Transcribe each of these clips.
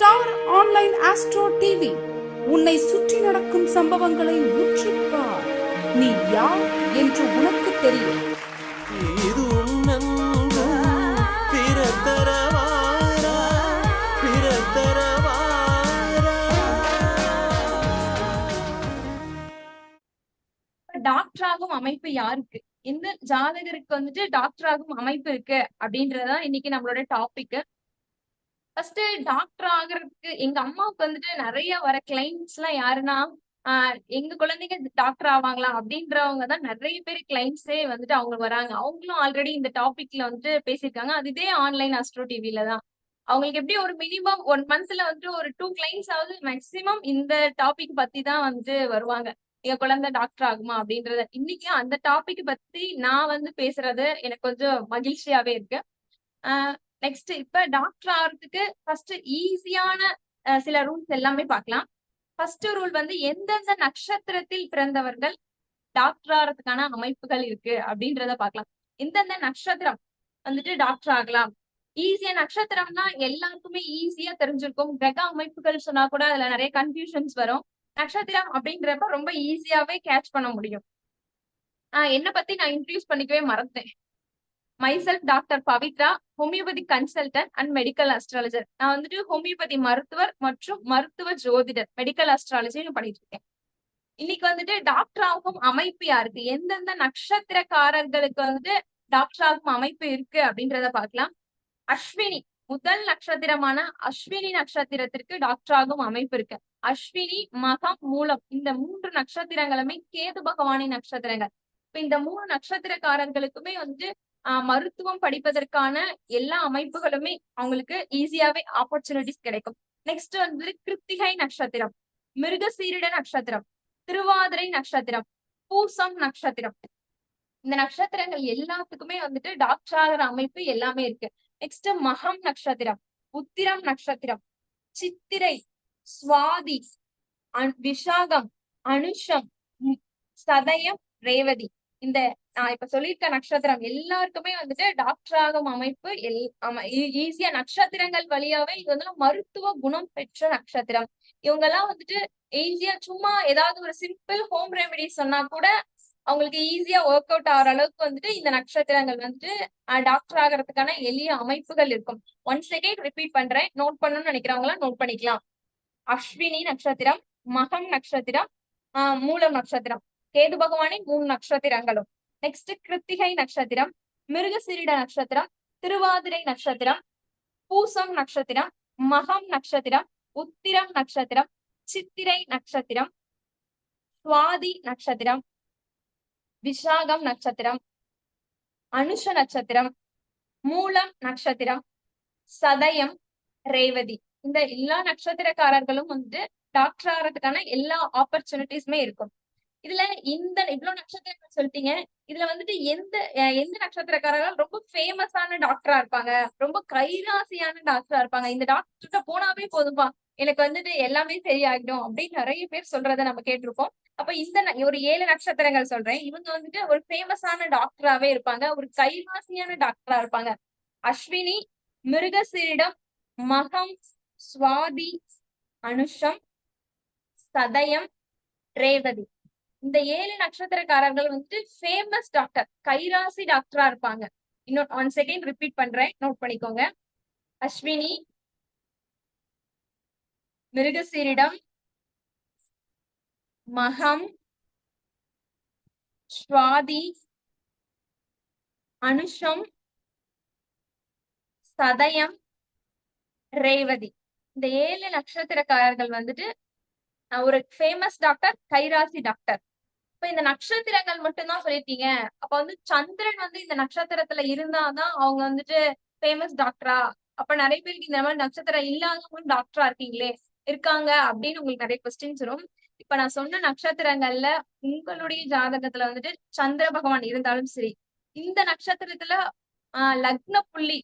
Star online astro TV உன்னை சுற்றி நடக்கும் சம்பவங்களை உற்றுப்பார். நீ யார் என்று உனக்கு தெரியும். டாக்டர் ஆகும் அமைப்பு யாருக்கு, எந்த ஜாதகருக்கு வந்துட்டு டாக்டர் ஆகும் அமைப்பு இருக்கு அப்படின்றதுதான் இன்னைக்கு நம்மளோட டாபிக். ஃபர்ஸ்ட் டாக்டர் ஆகுறதுக்கு எங்க அம்மாவுக்கு வந்துட்டு நிறைய வர கிளைண்ட்ஸ் எல்லாம் யாருன்னா, எங்க குழந்தைங்க டாக்டர் ஆவாங்களா அப்படின்றவங்க தான் நிறைய பேர் கிளைண்ட்ஸே வந்துட்டு அவங்க வராங்க. அவங்களும் ஆல்ரெடி இந்த டாபிக்ல வந்துட்டு பேசியிருக்காங்க. அது இதே ஆன்லைன் ஆஸ்ட்ரோ டிவில தான். அவங்களுக்கு எப்படி ஒரு மினிமம் 1 மந்த்ல வந்துட்டு ஒரு 2 கிளைண்ட்ஸ் ஆகுது மேக்சிமம் இந்த டாபிக் பத்தி தான் வந்துட்டு வருவாங்க. எங்க குழந்தை டாக்டர் ஆகுமா அப்படின்றத. இன்னைக்கு அந்த டாபிக் பத்தி நான் வந்து பேசுறது எனக்கு கொஞ்சம் மகிழ்ச்சியாவே இருக்கு. நெக்ஸ்ட் இப்ப டாக்டர் ஆகிறதுக்கு ஃபர்ஸ்ட் ஈஸியான சில ரூல்ஸ் எல்லாமே பார்க்கலாம். ஃபர்ஸ்ட் ரூல் வந்து எந்தெந்த நட்சத்திரத்தில் பிறந்தவர்கள் டாக்டர் ஆகிறதுக்கான அமைப்புகள் இருக்கு அப்படின்றத பார்க்கலாம். எந்தெந்த நட்சத்திரம் வந்துட்டு டாக்டர் ஆகலாம். ஈஸியா நட்சத்திரம்னா எல்லாருக்குமே ஈஸியா தெரிஞ்சிருக்கும். கிரக அமைப்புகள் சொன்னா கூட அதுல நிறைய கன்ஃபியூஷன்ஸ் வரும். நட்சத்திரம் அப்படின்றப்ப ரொம்ப ஈஸியாவே கேட்ச் பண்ண முடியும். என்ன பத்தி நான் இன்ட்ரடியூஸ் பண்ணிக்கவே மறந்தேன். Myself doctor Pavithra, homeopathy consultant and medical astrologer. நான் வந்துட்டு ஹோமியோபதி மருத்துவர் மற்றும் மருத்துவ ஜோதிடர் மெடிக்கல் அஸ்ட்ராலஜி பண்ணிட்டு இருக்கேன். இன்னைக்கு வந்துட்டு டாக்டர் ஆகும் அமைப்பு யாருக்கு, எந்தெந்த நட்சத்திரக்காரர்களுக்கு வந்துட்டு டாக்டர் ஆகும் அமைப்பு இருக்கு அப்படின்றத பார்க்கலாம். அஸ்வினி முதல் நட்சத்திரமான அஸ்வினி நட்சத்திரத்திற்கு டாக்டர் ஆகும் அமைப்பு இருக்கு. அஸ்வினி, மகம், மூலம் இந்த 3 நட்சத்திரங்களுமே கேது பகவானின் நட்சத்திரங்கள். இப்ப இந்த 3 நட்சத்திரக்காரர்களுக்குமே வந்து மருத்துவம் படிப்பதற்கான எல்லா அமைப்புகளுமே அவங்களுக்கு ஈஸியாவே ஆப்பர்ச்சுனிட்டிஸ் கிடைக்கும். நெக்ஸ்ட் வந்து கிருத்திகை நட்சத்திரம், மிருகசீரிட நட்சத்திரம், திருவாதிரை நட்சத்திரம், பூசம் நட்சத்திரம். இந்த நட்சத்திரங்கள் எல்லாத்துக்குமே வந்துட்டு டாக்டர் ஆகிற அமைப்பு எல்லாமே இருக்கு. நெக்ஸ்ட் மகம் நட்சத்திரம், உத்திரம் நட்சத்திரம், சித்திரை, சுவாதி, விஷாகம், அனுஷம், சதயம், ரேவதி. இந்த நான் இப்ப சொல்லியிருக்க நட்சத்திரம் எல்லாருக்குமே வந்துட்டு டாக்டர் ஆகும் அமைப்பு ஈஸியா நட்சத்திரங்கள் வழியாவே இது வந்து மருத்துவ குணம் பெற்ற நட்சத்திரம். இவங்க எல்லாம் வந்துட்டு ஈஸியா சும்மா ஏதாவது ஒரு சிம்பிள் ஹோம் ரெமெடி சொன்னா கூட அவங்களுக்கு ஈஸியா ஒர்க் அவுட் ஆகிற அளவுக்கு வந்துட்டு இந்த நட்சத்திரங்கள் வந்துட்டு டாக்டர் ஆகிறதுக்கான எளிய அமைப்புகள் இருக்கும். ஒன்ஸ் அகைன் ரிப்பீட் பண்றேன், நோட் பண்ணணும்னு நினைக்கிறவங்களா நோட் பண்ணிக்கலாம். அஸ்வினி நட்சத்திரம், மகம் நட்சத்திரம், மூலம் நட்சத்திரம், கேது பகவானின் 3 நட்சத்திரங்களும். நெக்ஸ்ட் கிருத்திகை நட்சத்திரம், மிருகசீரிட நட்சத்திரம், திருவாதிரை நட்சத்திரம், பூசம் நட்சத்திரம், மகம் நட்சத்திரம், உத்திரம் நட்சத்திரம், சித்திரை நட்சத்திரம், சுவாதி நட்சத்திரம், விஷாகம் நட்சத்திரம், அனுஷ நட்சத்திரம், மூலம் நட்சத்திரம், சதயம், ரேவதி. இந்த எல்லா நட்சத்திரக்காரர்களும் வந்துட்டு டாக்டர் ஆகிறதுக்கான எல்லா ஆப்பர்ச்சுனிட்டிஸுமே இருக்கும். இதுல இவ்வளவு நட்சத்திரங்கள் சொல்லிட்டீங்க. இதுல வந்துட்டு எந்த நட்சத்திரக்காரர்கள் ரொம்ப ஃபேமஸான டாக்டரா இருப்பாங்க, ரொம்ப கைராசியான டாக்டரா இருப்பாங்க, இந்த டாக்டர்கிட்ட போனாவே போதும்பா எனக்கு வந்துட்டு எல்லாமே சரியாகிடும் அப்படின்னு நிறைய பேர் சொல்றதை நம்ம கேட்டிருப்போம். அப்ப ஒரு 7 நட்சத்திரங்கள் சொல்றேன். இவங்க வந்துட்டு ஒரு ஃபேமஸான டாக்டராவே இருப்பாங்க, ஒரு கைராசியான டாக்டரா இருப்பாங்க. அஸ்வினி, மிருகசீரிடம், மகம், சுவாதி, அனுஷம், சதயம், ரேவதி. இந்த 7 நட்சத்திரக்காரர்கள் வந்துட்டு ஃபேமஸ் டாக்டர், கைராசி டாக்டரா இருப்பாங்க. இன்னொரு ஒன் செகண்ட் ரிப்பீட் பண்றேன், நோட் பண்ணிக்கோங்க. அஸ்வினி, மிருகசீரிடம், மகம், சுவாதி, அனுஷம், சதயம், ரேவதி. இந்த 7 நட்சத்திரக்காரர்கள் வந்துட்டு ஒரு ஃபேமஸ் டாக்டர், கைராசி டாக்டர். இப்ப இந்த நட்சத்திரங்கள் மட்டும்தான் சொல்லிருக்கீங்க. அப்ப வந்து சந்திரன் வந்து இந்த நட்சத்திரத்துல இருந்தாதான் அவங்க வந்துட்டு ஃபேமஸ் டாக்டரா? அப்ப நிறைய பேருக்கு இந்த மாதிரி நட்சத்திரம் இல்லாதவங்களும் டாக்டரா இருக்காங்க அப்படின்னு உங்களுக்கு நிறைய கொஸ்டின்ஸ் வரும். இப்ப நான் சொன்ன நட்சத்திரங்கள்ல உங்களுடைய ஜாதகத்துல வந்துட்டு சந்திர பகவான் இருந்தாலும் சரி, இந்த நட்சத்திரத்துல லக்ன புள்ளி,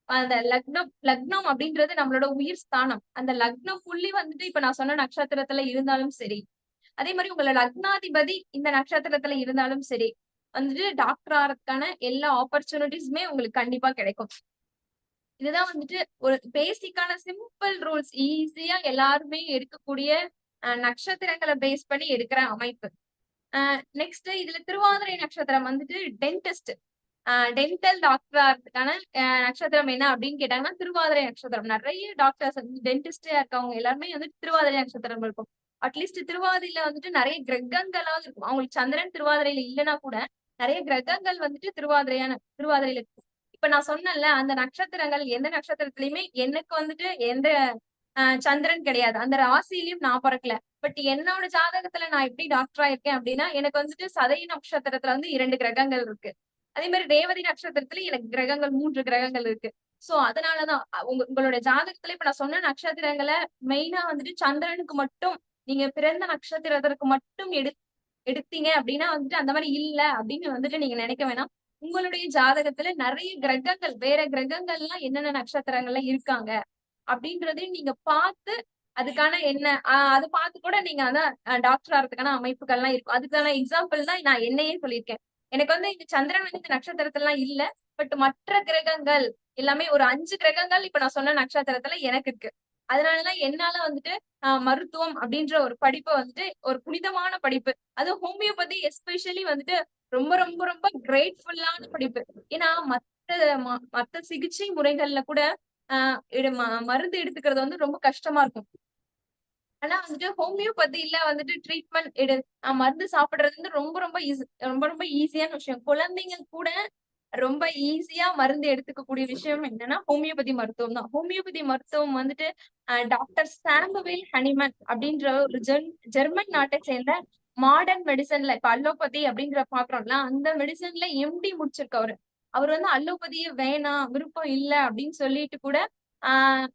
அந்த லக்னம் அப்படின்றது நம்மளோட உயிர் ஸ்தானம். அந்த லக்ன புள்ளி வந்துட்டு இப்ப நான் சொன்ன நட்சத்திரத்துல இருந்தாலும் சரி, அதே மாதிரி உங்களோட லக்னாதிபதி இந்த நட்சத்திரத்துல இருந்தாலும் சரி, வந்துட்டு டாக்டர் ஆகிறதுக்கான எல்லா ஆப்பர்ச்சுனிட்டிஸுமே உங்களுக்கு கண்டிப்பா கிடைக்கும். இதுதான் வந்துட்டு ஒரு பேசிக்கான சிம்பிள் ரூல்ஸ். ஈஸியா எல்லாருமே எடுக்கக்கூடிய நட்சத்திரங்கள பேஸ் பண்ணி எடுக்கிற அமைப்பு. நெக்ஸ்ட் இதுல திருவாதிரை நட்சத்திரம் வந்துட்டு டென்டிஸ்ட், டென்டல் டாக்டரா இருக்கிறதுக்கான நட்சத்திரம் என்ன அப்படின்னு கேட்டாங்கன்னா திருவாதிரை நட்சத்திரம். நிறைய டாக்டர்ஸ் வந்து டென்டிஸ்டா இருக்கவங்க எல்லாருமே வந்து திருவாதிரை நட்சத்திரம் இருக்கும். அட்லீஸ்ட் திருவாதிரையில வந்துட்டு நிறைய கிரகங்களாவது இருக்கும். அவங்களுக்கு சந்திரன் திருவாதிரையில இல்லைன்னா கூட நிறைய கிரகங்கள் வந்துட்டு திருவாதிரையில இருக்கும். இப்ப நான் சொன்னேன்ல அந்த நட்சத்திரங்கள் எந்த நட்சத்திரத்திலயுமே எனக்கு வந்துட்டு எந்த சந்திரன் கிடையாது. அந்த ராசியிலயும் நான் பிறக்கல. பட் என்னோட ஜாதகத்துல நான் எப்படி டாக்டரா இருக்கேன் அப்படின்னா எனக்கு வந்துட்டு சதய நட்சத்திரத்துல வந்து 2 கிரகங்கள் இருக்கு. அதே மாதிரி ரேவதி நட்சத்திரத்துல எனக்கு கிரகங்கள் 3 கிரகங்கள் இருக்கு. சோ அதனாலதான் உங்களோட ஜாதகத்துல இப்ப நான் சொன்ன நட்சத்திரங்களை மெயினா வந்துட்டு சந்திரனுக்கு மட்டும் நீங்க பிறந்த நட்சத்திரத்திற்கு மட்டும் எடுத்தீங்க அப்படின்னா வந்துட்டு அந்த மாதிரி இல்ல அப்படின்னு வந்துட்டு நீங்க நினைக்க வேணாம். உங்களுடைய ஜாதகத்துல நிறைய கிரகங்கள் வேற கிரகங்கள்லாம் என்னென்ன நட்சத்திரங்கள்ல இருக்காங்க அப்படின்றதையும் நீங்க பார்த்து அதுக்கான என்ன அதை பார்த்து கூட நீங்க அதான் டாக்டர் ஆகிறதுக்கான அமைப்புகள்லாம் இருக்கும். அதுக்கான எக்ஸாம்பிள் தான் நான் என்னையே சொல்லியிருக்கேன். எனக்கு வந்து இந்த சந்திரன் வந்து இந்த நட்சத்திரத்துல எல்லாம் இல்ல. பட் மற்ற கிரகங்கள் எல்லாமே ஒரு 5 கிரகங்கள் இப்ப நான் சொன்ன நட்சத்திரத்துல எனக்கு இருக்கு. அதனாலதான் என்னால வந்துட்டு மருத்துவம் அப்படின்ற ஒரு படிப்பை வந்துட்டு ஒரு புனிதமான படிப்பு, அதுவும் ஹோமியோபதி எஸ்பெஷலி வந்துட்டு ரொம்ப ரொம்ப ரொம்ப கிரேட்ஃபுல்லான படிப்பு. ஏன்னா மத்த சிகிச்சை முறைகள்ல கூட மருந்து எடுத்துக்கிறது வந்து ரொம்ப கஷ்டமா இருக்கும். ஆனா வந்துட்டு ஹோமியோபதியில வந்துட்டு ட்ரீட்மெண்ட் மருந்து சாப்பிடுறது வந்து ரொம்ப ரொம்ப ரொம்ப ரொம்ப ஈஸியான விஷயம். குழந்தைங்க கூட ரொம்ப ஈஸியா மருந்து எடுத்துக்கக்கூடிய விஷயம் என்னன்னா ஹோமியோபதி மருத்துவம் தான். ஹோமியோபதி மருத்துவம் வந்துட்டு டாக்டர் சாமுவேல் ஹனிமன் அப்படின்ற ஒரு ஜெர்மன் நாட்டை சேர்ந்த மாடர்ன் மெடிசன்ல இப்ப அலோபதி அப்படிங்கிற பாக்குறோம்ல அந்த மெடிசன்ல எம்டி முடிச்சிருக்கவரு. அவர் வந்து அலோபதியே வேணாம் விருப்பம் இல்ல அப்படின்னு சொல்லிட்டு கூட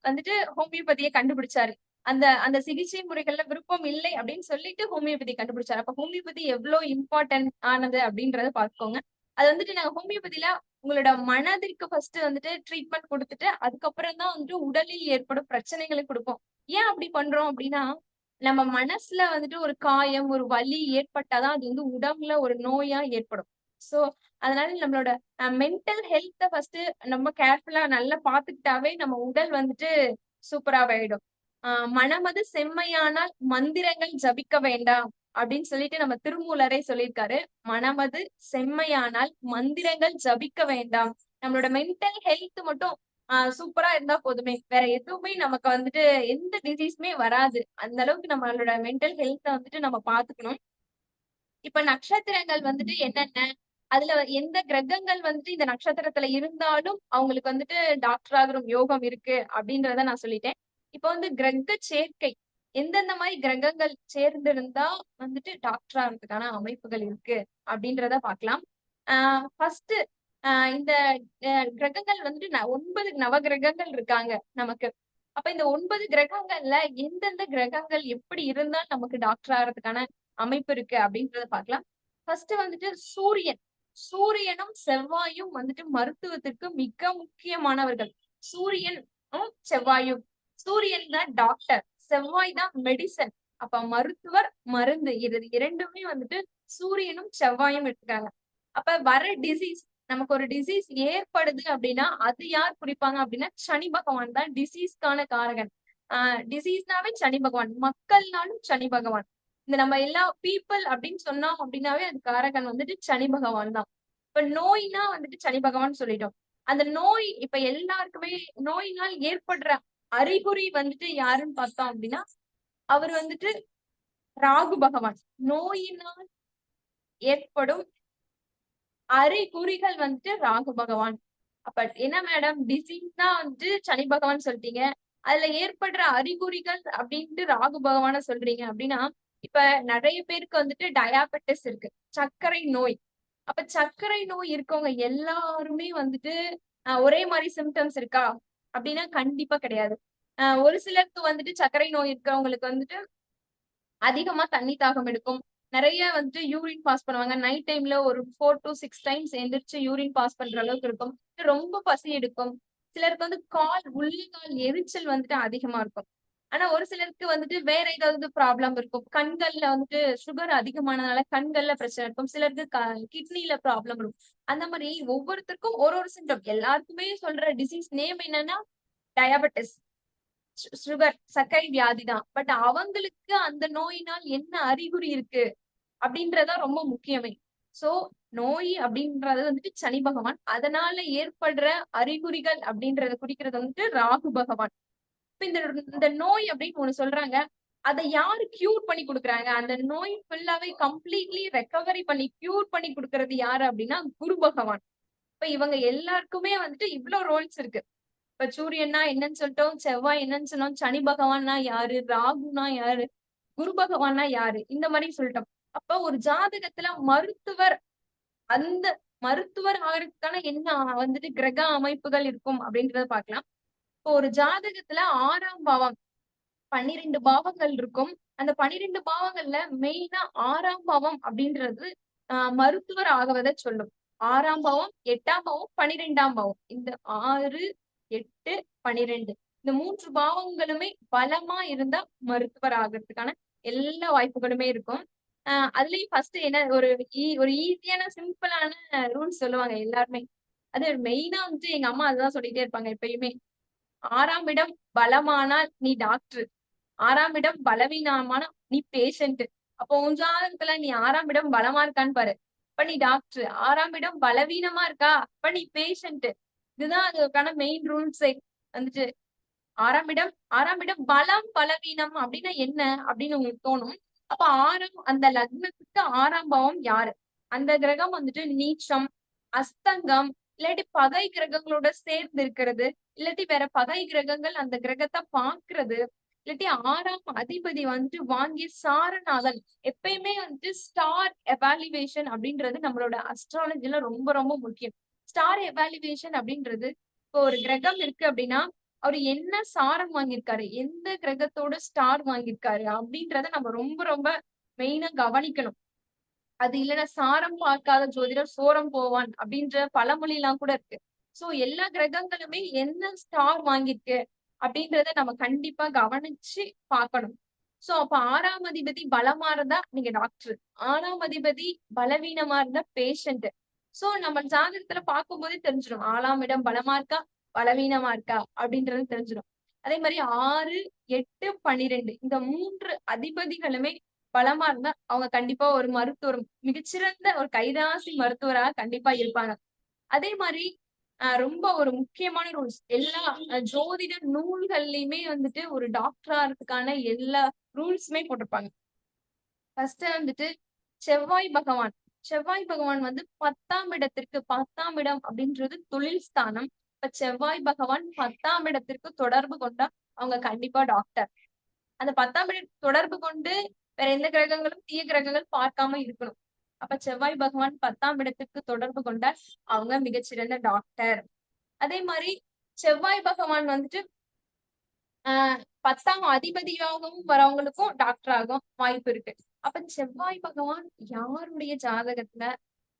வந்துட்டு ஹோமியோபதியை கண்டுபிடிச்சாரு. அந்த அந்த சிகிச்சை முறைகள்ல விருப்பம் இல்லை அப்படின்னு சொல்லிட்டு ஹோமியோபதி கண்டுபிடிச்சாரு. அப்ப ஹோமியோபதி எவ்வளவு இம்பார்ட்டன்ட் ஆனது அப்படின்றத பாத்துக்கோங்க. அது வந்துட்டு நாங்க ஹோமியோபதியில உங்களோட மனதிற்கு ஃபர்ஸ்ட் வந்துட்டு ட்ரீட்மெண்ட் கொடுத்துட்டு அதுக்கப்புறம் தான் வந்துட்டு உடலில் ஏற்படும் பிரச்சனைகளை கொடுப்போம். ஏன் அப்படி பண்றோம் அப்படின்னா நம்ம மனசுல வந்துட்டு ஒரு காயம் ஒரு வலி ஏற்பட்டாதான் அது வந்து உடம்புல ஒரு நோயா ஏற்படும். சோ அதனால நம்மளோட மென்டல் ஹெல்த்த ஃபர்ஸ்ட் நம்ம கேர்ஃபுல்லா நல்லா பாத்துக்கிட்டாவே நம்ம உடல் வந்துட்டு சூப்பராயிடும். மனமது செம்மையானால் மந்திரங்கள் ஜபிக்க வேண்டாம் அப்படின்னு சொல்லிட்டு நம்ம திருமூலரே சொல்லியிருக்காரு. மனமது செம்மையானால் மந்திரங்கள் ஜபிக்க வேண்டாம். நம்மளோட மென்டல் ஹெல்த் மட்டும் சூப்பரா இருந்தா போதுமே, வேற எதுவுமே நமக்கு வந்துட்டு எந்த டிசீஸுமே வராது. அந்த அளவுக்கு நம்மளோட மென்டல் ஹெல்த்த வந்துட்டு நம்ம பாத்துக்கணும். இப்ப நட்சத்திரங்கள் வந்துட்டு என்னென்ன, அதுல எந்த கிரகங்கள் வந்துட்டு இந்த நட்சத்திரத்துல இருந்தாலும் அவங்களுக்கு வந்துட்டு டாக்டர் ஆகுற யோகம் இருக்கு அப்படின்றத நான் சொல்லிட்டேன். இப்ப வந்து கிரக சேர்க்கை எந்தெந்த மாதிரி கிரகங்கள் சேர்ந்திருந்தா வந்துட்டு டாக்டர் ஆகிறதுக்கான அமைப்புகள் இருக்கு அப்படின்றத பார்க்கலாம். ஃபர்ஸ்ட் இந்த கிரகங்கள் வந்துட்டு 9 நவ கிரகங்கள் இருக்காங்க நமக்கு. அப்ப இந்த 9 கிரகங்கள்ல எந்தெந்த கிரகங்கள் எப்படி இருந்தா நமக்கு டாக்டர் ஆகிறதுக்கான அமைப்பு இருக்கு அப்படின்றத பார்க்கலாம். ஃபர்ஸ்ட் வந்துட்டு சூரியன். சூரியனும் செவ்வாயும் வந்துட்டு மருத்துவத்திற்கு மிக முக்கியமானவர்கள். சூரியனும் செவ்வாயும். சூரியன் தான் டாக்டர், செவ்வாய் தான் மெடிசன். அப்ப மருத்துவர் மருந்து இது இரண்டுமே வந்துட்டு சூரியனும் செவ்வாயும் எடுத்துக்காங்க. அப்ப வர டிசீஸ் நமக்கு ஒரு டிசீஸ் ஏற்படுது அப்படின்னா அது யார் குறிப்பாங்க அப்படின்னா சனி பகவான் தான் டிசீஸ்க்கான காரகன். டிசீஸ்னாவே சனி பகவான், மக்கள்னாலும் சனி பகவான். இந்த நம்ம எல்லா பீப்புள் அப்படின்னு சொன்னோம் அப்படின்னாவே அது காரகன் வந்துட்டு சனி பகவான் தான். இப்ப நோய்னா வந்துட்டு சனி பகவான் சொல்லிட்டோம். அந்த நோய் இப்ப எல்லாருக்குமே நோயினால் ஏற்படுற அறிகுறி வந்துட்டு யாருன்னு பார்த்தோம் அப்படின்னா அவர் வந்துட்டு ராகு பகவான். நோயினால் ஏற்படும் அறிகுறிகள் வந்துட்டு ராகு பகவான். அப்ப என்ன மேடம் டிசீஸ் தான் வந்துட்டு சனி பகவான் சொல்லிட்டீங்க, அதுல ஏற்படுற அறிகுறிகள் அப்படின்ட்டு ராகு பகவான சொல்றீங்க அப்படின்னா இப்ப நிறைய பேருக்கு வந்துட்டு டயாபெட்டிஸ் இருக்கு, சர்க்கரை நோய். அப்ப சர்க்கரை நோய் இருக்கவங்க எல்லாருமே வந்துட்டு ஒரே மாதிரி சிம்டம்ஸ் இருக்கா அப்படின்னா கண்டிப்பா கிடையாது. ஒரு சிலருக்கு வந்துட்டு சர்க்கரை நோய் இருக்கிறவங்களுக்கு வந்துட்டு அதிகமா தண்ணி தாகம் எடுக்கும். நிறைய வந்துட்டு யூரின் பாஸ் பண்ணுவாங்க. நைட் டைம்ல ஒரு 4 to 6 டைம்ஸ் எந்திரிச்சு யூரின் பாஸ் பண்ற அளவுக்கு இருக்கும். ரொம்ப பசி எடுக்கும். சிலருக்கு வந்து உள்ளங்கால் எரிச்சல் வந்துட்டு அதிகமா இருக்கும். ஆனா ஒரு சிலருக்கு வந்துட்டு வேற ஏதாவது ப்ராப்ளம் இருக்கும். கண்கள்ல வந்துட்டு சுகர் அதிகமானதுனால கண்கள்ல பிரச்சனை இருக்கும். சிலருக்கு கிட்னில ப்ராப்ளம் இருக்கும். அந்த மாரி ஒவ்வொருத்தருக்கும் ஒரு ஒரு சிம்டம். எல்லாருக்குமே சொல்ற டிசீஸ் நேம் என்னன்னா டயாபெட்டிஸ். சுகர், சர்க்கரை வியாதி தான். பட் அவங்களுக்கு அந்த நோயினால் என்ன அறிகுறி இருக்கு? அப்படின்றது தான் ரொம்ப முக்கியமே. சோ, நோய் அப்படின்றது வந்துட்டு சனி பகவான். அதனால ஏற்படுற அறிகுறிகள் அப்படின்றத குறிக்கிறது வந்துட்டு ராகு பகவான். இப்ப இந்த நோய் அப்படின்னு ஒண்ணு சொல்றாங்க. அத யாரு கியூர் பண்ணி குடுக்குறாங்க? அந்த நோய் ஃபுல்லாவே கம்ப்ளீட்லி ரெக்கவரி பண்ணி கியூர் பண்ணி குடுக்குறது யாரு அப்படின்னா, குரு பகவான். இப்ப இவங்க எல்லாருக்குமே வந்துட்டு இவ்ளோ ரோல்ஸ் இருக்கு. இப்ப சூரியன்னா என்னன்னு சொல்லிட்டோம், செவ்வாய் என்னன்னு சொன்னோம், சனி பகவான்னா யாரு? ராகுனா யாரு? குரு பகவான்னா யாரு? இந்த மாரி சொல்லிட்டோம். அப்ப ஒரு ஜாதகத்துல அந்த மருத்துவர் ஆகறதுக்கான என்ன வந்துட்டு கிரக அமைப்புகள் இருக்கும் அப்படின்றத பார்க்கலாம். இப்போ ஒரு ஜாதகத்துல 6ஆம் பாவம் 12 பாவங்கள் இருக்கும். அந்த 12 பாவங்கள்ல மெயினா 6ஆம் பாவம் அப்படின்றது மருத்துவர் ஆகுவத சொல்லும். 6ஆம் பாவம், 8ஆம் பாவம், 12ஆம் பாவம். இந்த 6, 8, 12 இந்த 3 பாவங்களுமே பலமா இருந்தா மருத்துவர் ஆகறதுக்கான எல்லா வாய்ப்புகளுமே இருக்கும். அதுலயும் ஃபர்ஸ்ட் என்ன ஒரு ஈஸியான சிம்பிளான ரூல்ஸ் சொல்லுவாங்க எல்லாருமே. அது மெயினா வந்துட்டு எங்க அம்மா அதுதான் சொல்லிட்டே இருப்பாங்க எப்பயுமே. 6ஆம் இடம் பலமானால் நீ டாக்டர். 6ஆம் இடம் பலவீனமானா நீ பேஷண்ட். அப்போ உன் ஜாதகத்துல நீ 6ஆம் இடம் பலமா இருக்கான்னு பாரு. அப்ப நீ டாக்டர். 6ஆம் இடம் பலவீனமா இருக்கா? அப்ப நீ பேஷண்ட். இதுதான் அதுக்கான மெயின் ரூல்ஸே. வந்துட்டு 6ஆம் இடம் பலம், பலவீனம் அப்டின்னா என்ன? அப்டின்னு உங்களுக்கு தோணும். அப்ப அந்த லக்னத்துக்கு 6ஆம் பாவம் யாரு? அந்த கிரகம் வந்துட்டு நீச்சம், அஸ்தங்கம், இல்லாட்டி பகை கிரகங்களோட சேர்ந்து இருக்கிறது, இல்லாட்டி வேற பகை கிரகங்கள் அந்த கிரகத்த பார்க்கிறது, இல்லாட்டி 6ஆம் அதிபதி வந்துட்டு வாங்கிய சாரநாதன். எப்பயுமே வந்துட்டு ஸ்டார் எவாலுவேஷன் அப்டின்றது நம்மளோட அஸ்ட்ராலஜில ரொம்ப ரொம்ப முக்கியம். ஸ்டார் எவாலுவேஷன் அப்டின்றது இப்போ ஒரு கிரகம் இருக்கு அப்டின்னா, அவரு என்ன சாரம் வாங்கியிருக்காரு? எந்த கிரகத்தோட ஸ்டார் வாங்கியிருக்காரு? அப்படின்றத நம்ம ரொம்ப ரொம்ப மெயினா கவனிக்கணும். அது இல்லன்னா சாரம் பார்க்காத ஜோதிடர் சோரம் போவான் அப்படின்ற பழமொழிலாம் கூட இருக்கு. சோ எல்லா கிரகங்களுமே என்ன ஸ்டார் வாங்கியிருக்கு அப்படின்றத நம்ம கண்டிப்பா கவனிச்சு பார்க்கணும். சோ அப்ப 6ஆம் அதிபதி பலமா இருந்தா நீங்க டாக்டர். 6ஆம் அதிபதி பலவீனமா இருந்தா பேஷண்ட். சோ நம்ம ஜாதகத்துல பார்க்கும்போதே தெரிஞ்சிடும். 6ஆம் இடம் பலமா இருக்கா? பலவீனமா இருக்கா? அப்படின்றது தெரிஞ்சிடும். அதே மாரி 6, 8, 12 இந்த 3 அதிபதிகளுமே பலமா இருந்தா அவங்க கண்டிப்பா ஒரு மருத்துவர் மிகச்சிறந்த ஒரு கைராசி மருத்துவரா கண்டிப்பா இருப்பாங்க. அதே மாரி ரொம்ப ஒரு முக்கியமான ரூல்ஸ். எல்லா ஜோதிட நூல்கள்லயுமே வந்துட்டு ஒரு டாக்டர் ஆறதுக்கான எல்லா ரூல்ஸுமே போட்டிருப்பாங்க. ஃபர்ஸ்ட் வந்துட்டு செவ்வாய் பகவான். செவ்வாய் பகவான் வந்து 10ஆம் இடத்திற்கு 10ஆம் இடம் அப்படின்றது தொழில் ஸ்தானம். இப்ப செவ்வாய் பகவான் 10ஆம் இடத்திற்கு தொடர்பு கொண்டா அவங்க கண்டிப்பா டாக்டர். அந்த 10ஆம் இடம் தொடர்பு கொண்டு வேற எந்த கிரகங்களும் தீய கிரகங்கள் பார்க்காம இருக்கணும். அப்ப செவ்வாய் பகவான் 10ஆம் இடத்துக்கு தொடர்பு கொண்டால் அவங்க மிகச்சிறந்த டாக்டர். அதே மாரி செவ்வாய் பகவான் வந்துட்டு ஆஹ் 10ஆம் அதிபதியாகவும் வரவங்களுக்கும் டாக்டர் ஆகும் வாய்ப்பு இருக்கு. அப்ப செவ்வாய் பகவான் யாருடைய ஜாதகத்துல